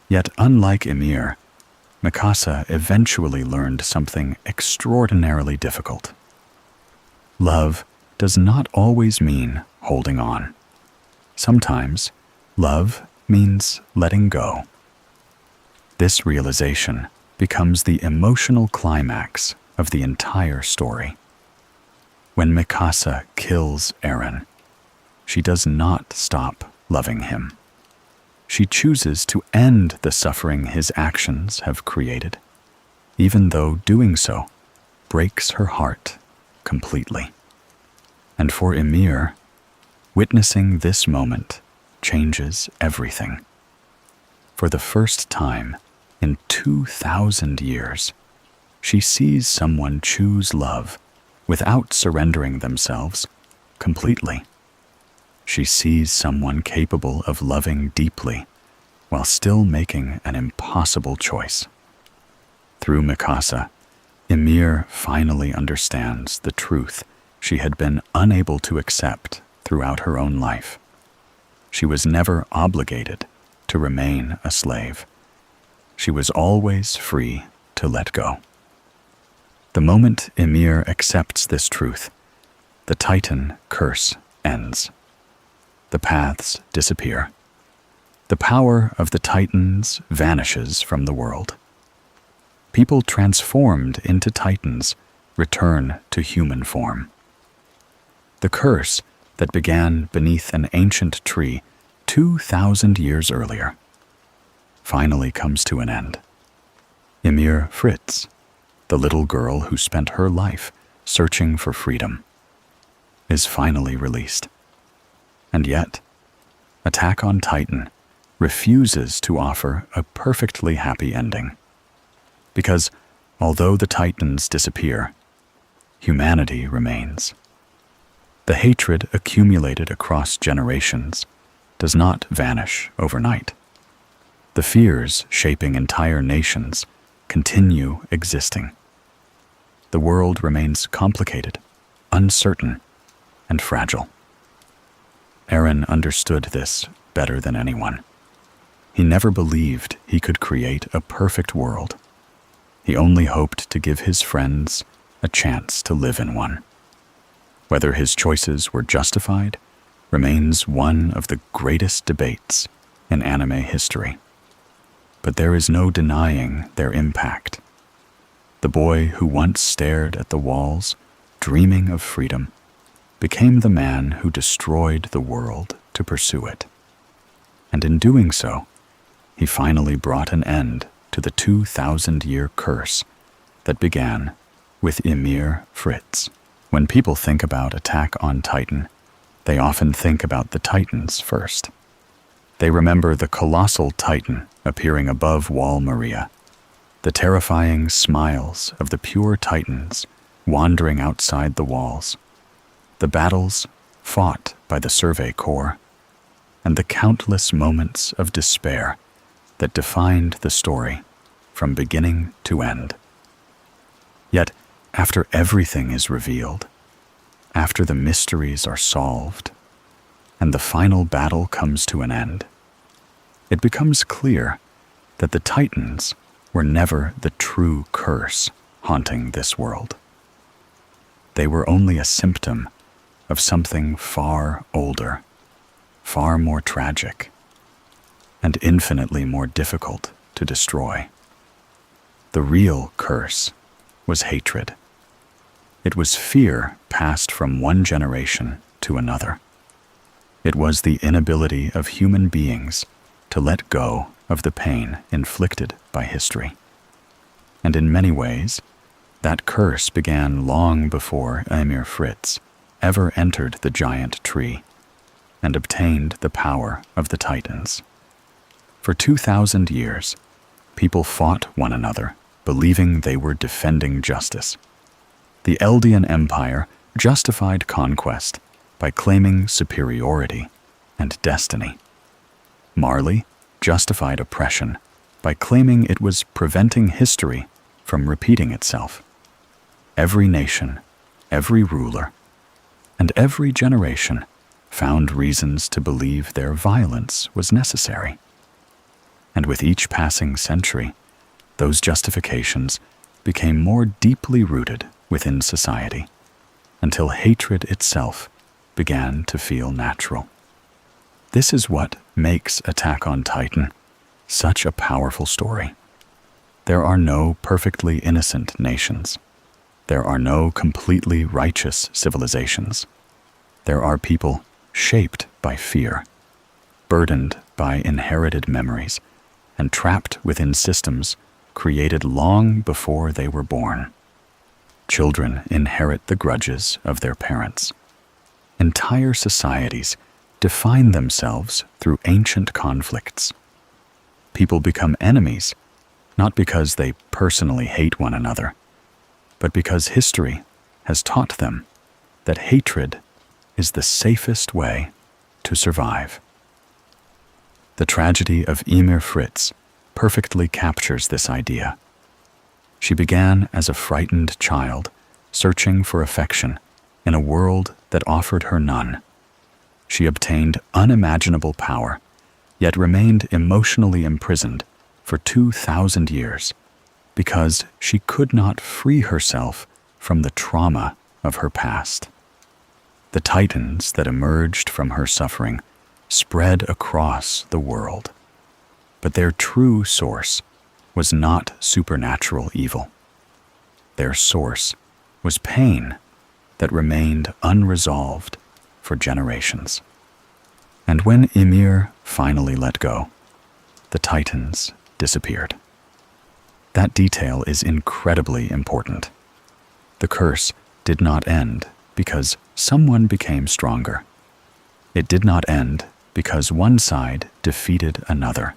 Yet unlike Ymir, Mikasa eventually learned something extraordinarily difficult. Love does not always mean holding on. Sometimes, love means letting go. This realization becomes the emotional climax of the entire story. When Mikasa kills Eren, she does not stop loving him. She chooses to end the suffering his actions have created, even though doing so breaks her heart completely. And for Ymir, witnessing this moment changes everything. For the first time in 2,000 years, she sees someone choose love without surrendering themselves completely. She sees someone capable of loving deeply while still making an impossible choice. Through Mikasa, Ymir finally understands the truth she had been unable to accept throughout her own life. She was never obligated to remain a slave. She was always free to let go. The moment Ymir accepts this truth, the Titan curse ends. The paths disappear. The power of the Titans vanishes from the world. People transformed into Titans return to human form. The curse that began beneath an ancient tree 2,000 years earlier finally comes to an end. Ymir Fritz, the little girl who spent her life searching for freedom, is finally released. And yet, Attack on Titan refuses to offer a perfectly happy ending. Because although the Titans disappear, humanity remains. The hatred accumulated across generations does not vanish overnight. The fears shaping entire nations continue existing. the world remains complicated, uncertain, and fragile. Eren understood this better than anyone. He never believed he could create a perfect world. He only hoped to give his friends a chance to live in one. Whether his choices were justified remains one of the greatest debates in anime history. But there is no denying their impact. The boy who once stared at the walls, dreaming of freedom, became the man who destroyed the world to pursue it. And in doing so, he finally brought an end to the 2,000-year curse that began with Ymir Fritz. When people think about Attack on Titan, they often think about the Titans first. They remember the colossal Titan appearing above Wall Maria, the terrifying smiles of the pure Titans wandering outside the walls, the battles fought by the Survey Corps, and the countless moments of despair that defined the story from beginning to end. Yet, after everything is revealed, after the mysteries are solved, and the final battle comes to an end, it becomes clear that the Titans were never the true curse haunting this world. They were only a symptom of something far older, far more tragic, and infinitely more difficult to destroy. The real curse was hatred. It was fear passed from one generation to another. It was the inability of human beings to let go of the pain inflicted by history. And in many ways, that curse began long before Ymir Fritz ever entered the giant tree and obtained the power of the Titans. For 2,000 years, people fought one another, believing they were defending justice. The Eldian Empire justified conquest by claiming superiority and destiny. Marley justified oppression by claiming it was preventing history from repeating itself. Every nation, every ruler, and every generation found reasons to believe their violence was necessary. And with each passing century, those justifications became more deeply rooted within society, until hatred itself began to feel natural. This is what makes Attack on Titan such a powerful story. There are no perfectly innocent nations. There are no completely righteous civilizations. There are people shaped by fear, burdened by inherited memories, and trapped within systems created long before they were born. Children inherit the grudges of their parents. Entire societies define themselves through ancient conflicts. People become enemies, not because they personally hate one another, but because history has taught them that hatred is the safest way to survive. The tragedy of Ymir Fritz perfectly captures this idea. She began as a frightened child, searching for affection in a world that offered her none. She obtained unimaginable power, yet remained emotionally imprisoned for 2,000 years because she could not free herself from the trauma of her past. The Titans that emerged from her suffering spread across the world, but their true source was not supernatural evil. Their source was pain that remained unresolved for generations. And when Ymir finally let go, the Titans disappeared. That detail is incredibly important. The curse did not end because someone became stronger. It did not end because one side defeated another.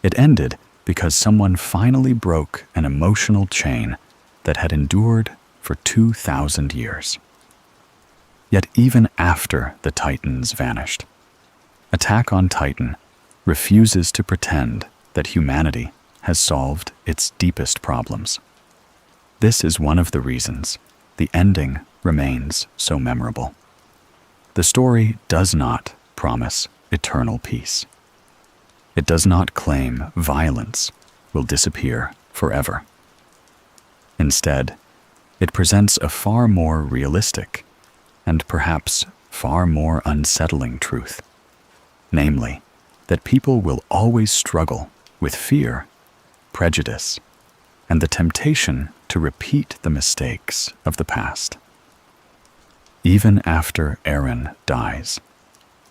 It ended because someone finally broke an emotional chain that had endured for 2,000 years. Yet even after the Titans vanished, Attack on Titan refuses to pretend that humanity has solved its deepest problems. This is one of the reasons the ending remains so memorable. The story does not promise eternal peace. It does not claim violence will disappear forever. Instead, it presents a far more realistic and perhaps far more unsettling truth, namely, that people will always struggle with fear, prejudice, and the temptation to repeat the mistakes of the past. Even after Eren dies,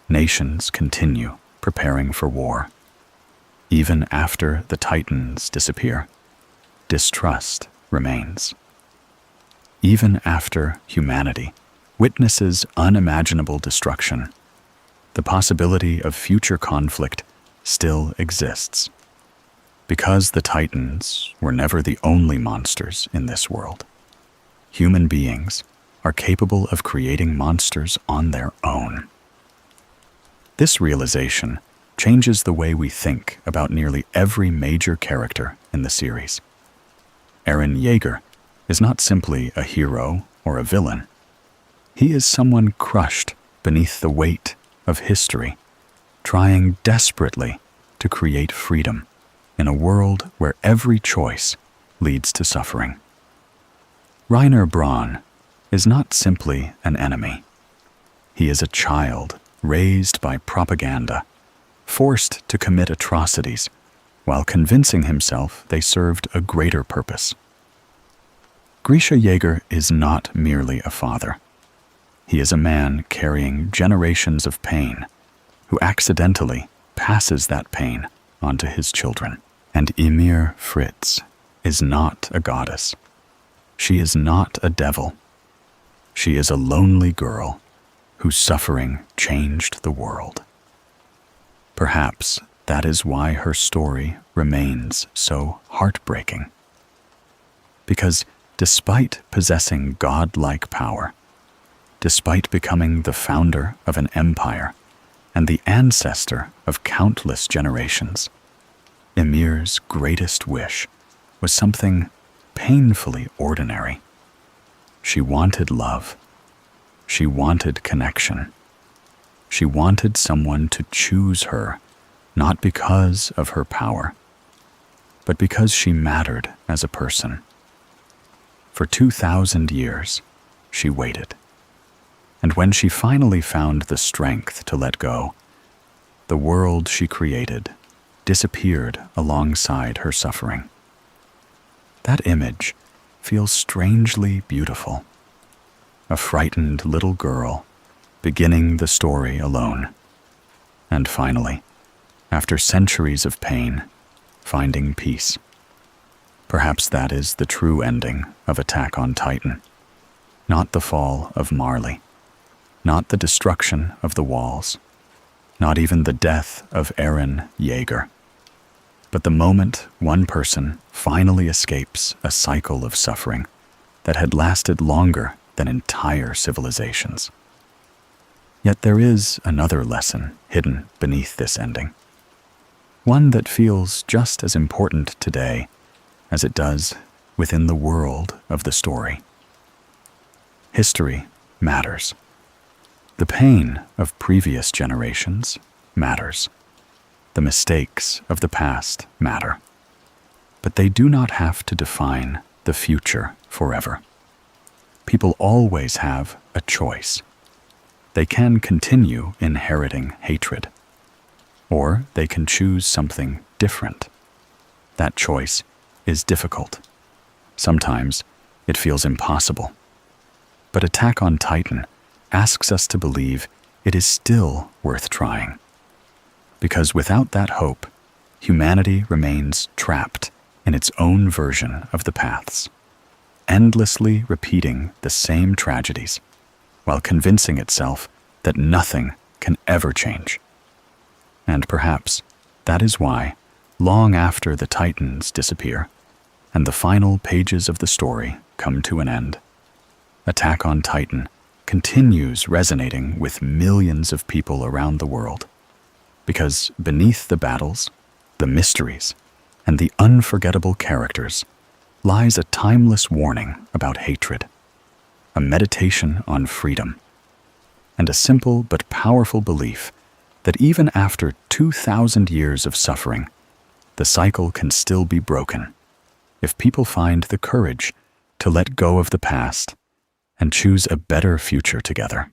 nations continue preparing for war. Even after the Titans disappear, distrust remains. Even after humanity witnesses unimaginable destruction, the possibility of future conflict still exists. Because the Titans were never the only monsters in this world, human beings are capable of creating monsters on their own. This realization changes the way we think about nearly every major character in the series. Eren Yeager is not simply a hero or a villain. He is someone crushed beneath the weight of history, trying desperately to create freedom in a world where every choice leads to suffering. Reiner Braun is not simply an enemy. He is a child raised by propaganda, forced to commit atrocities while convincing himself they served a greater purpose. Grisha Yeager is not merely a father. He is a man carrying generations of pain who accidentally passes that pain onto his children. And Ymir Fritz is not a goddess. She is not a devil. She is a lonely girl whose suffering changed the world. Perhaps that is why her story remains so heartbreaking. Because despite possessing godlike power, despite becoming the founder of an empire and the ancestor of countless generations, Ymir's greatest wish was something painfully ordinary. She wanted love. She wanted connection. She wanted someone to choose her, not because of her power, but because she mattered as a person. For 2,000 years, she waited. And when she finally found the strength to let go, the world she created disappeared alongside her suffering. That image feels strangely beautiful. A frightened little girl beginning the story alone. And finally, after centuries of pain, finding peace. Perhaps that is the true ending of Attack on Titan. Not the fall of Marley. Not the destruction of the walls. Not even the death of Eren Yeager. But the moment one person finally escapes a cycle of suffering that had lasted longer than entire civilizations. Yet there is another lesson hidden beneath this ending. One that feels just as important today as it does within the world of the story. History matters. The pain of previous generations matters. The mistakes of the past matter. But they do not have to define the future forever. People always have a choice. They can continue inheriting hatred, or they can choose something different. That choice is difficult. Sometimes it feels impossible. But Attack on Titan asks us to believe it is still worth trying. Because without that hope, humanity remains trapped in its own version of the paths, endlessly repeating the same tragedies, while convincing itself that nothing can ever change. And perhaps that is why, long after the Titans disappear, and the final pages of the story come to an end, Attack on Titan continues resonating with millions of people around the world. Because beneath the battles, the mysteries, and the unforgettable characters lies a timeless warning about hatred, a meditation on freedom, and a simple but powerful belief that even after 2,000 years of suffering, the cycle can still be broken if people find the courage to let go of the past and choose a better future together.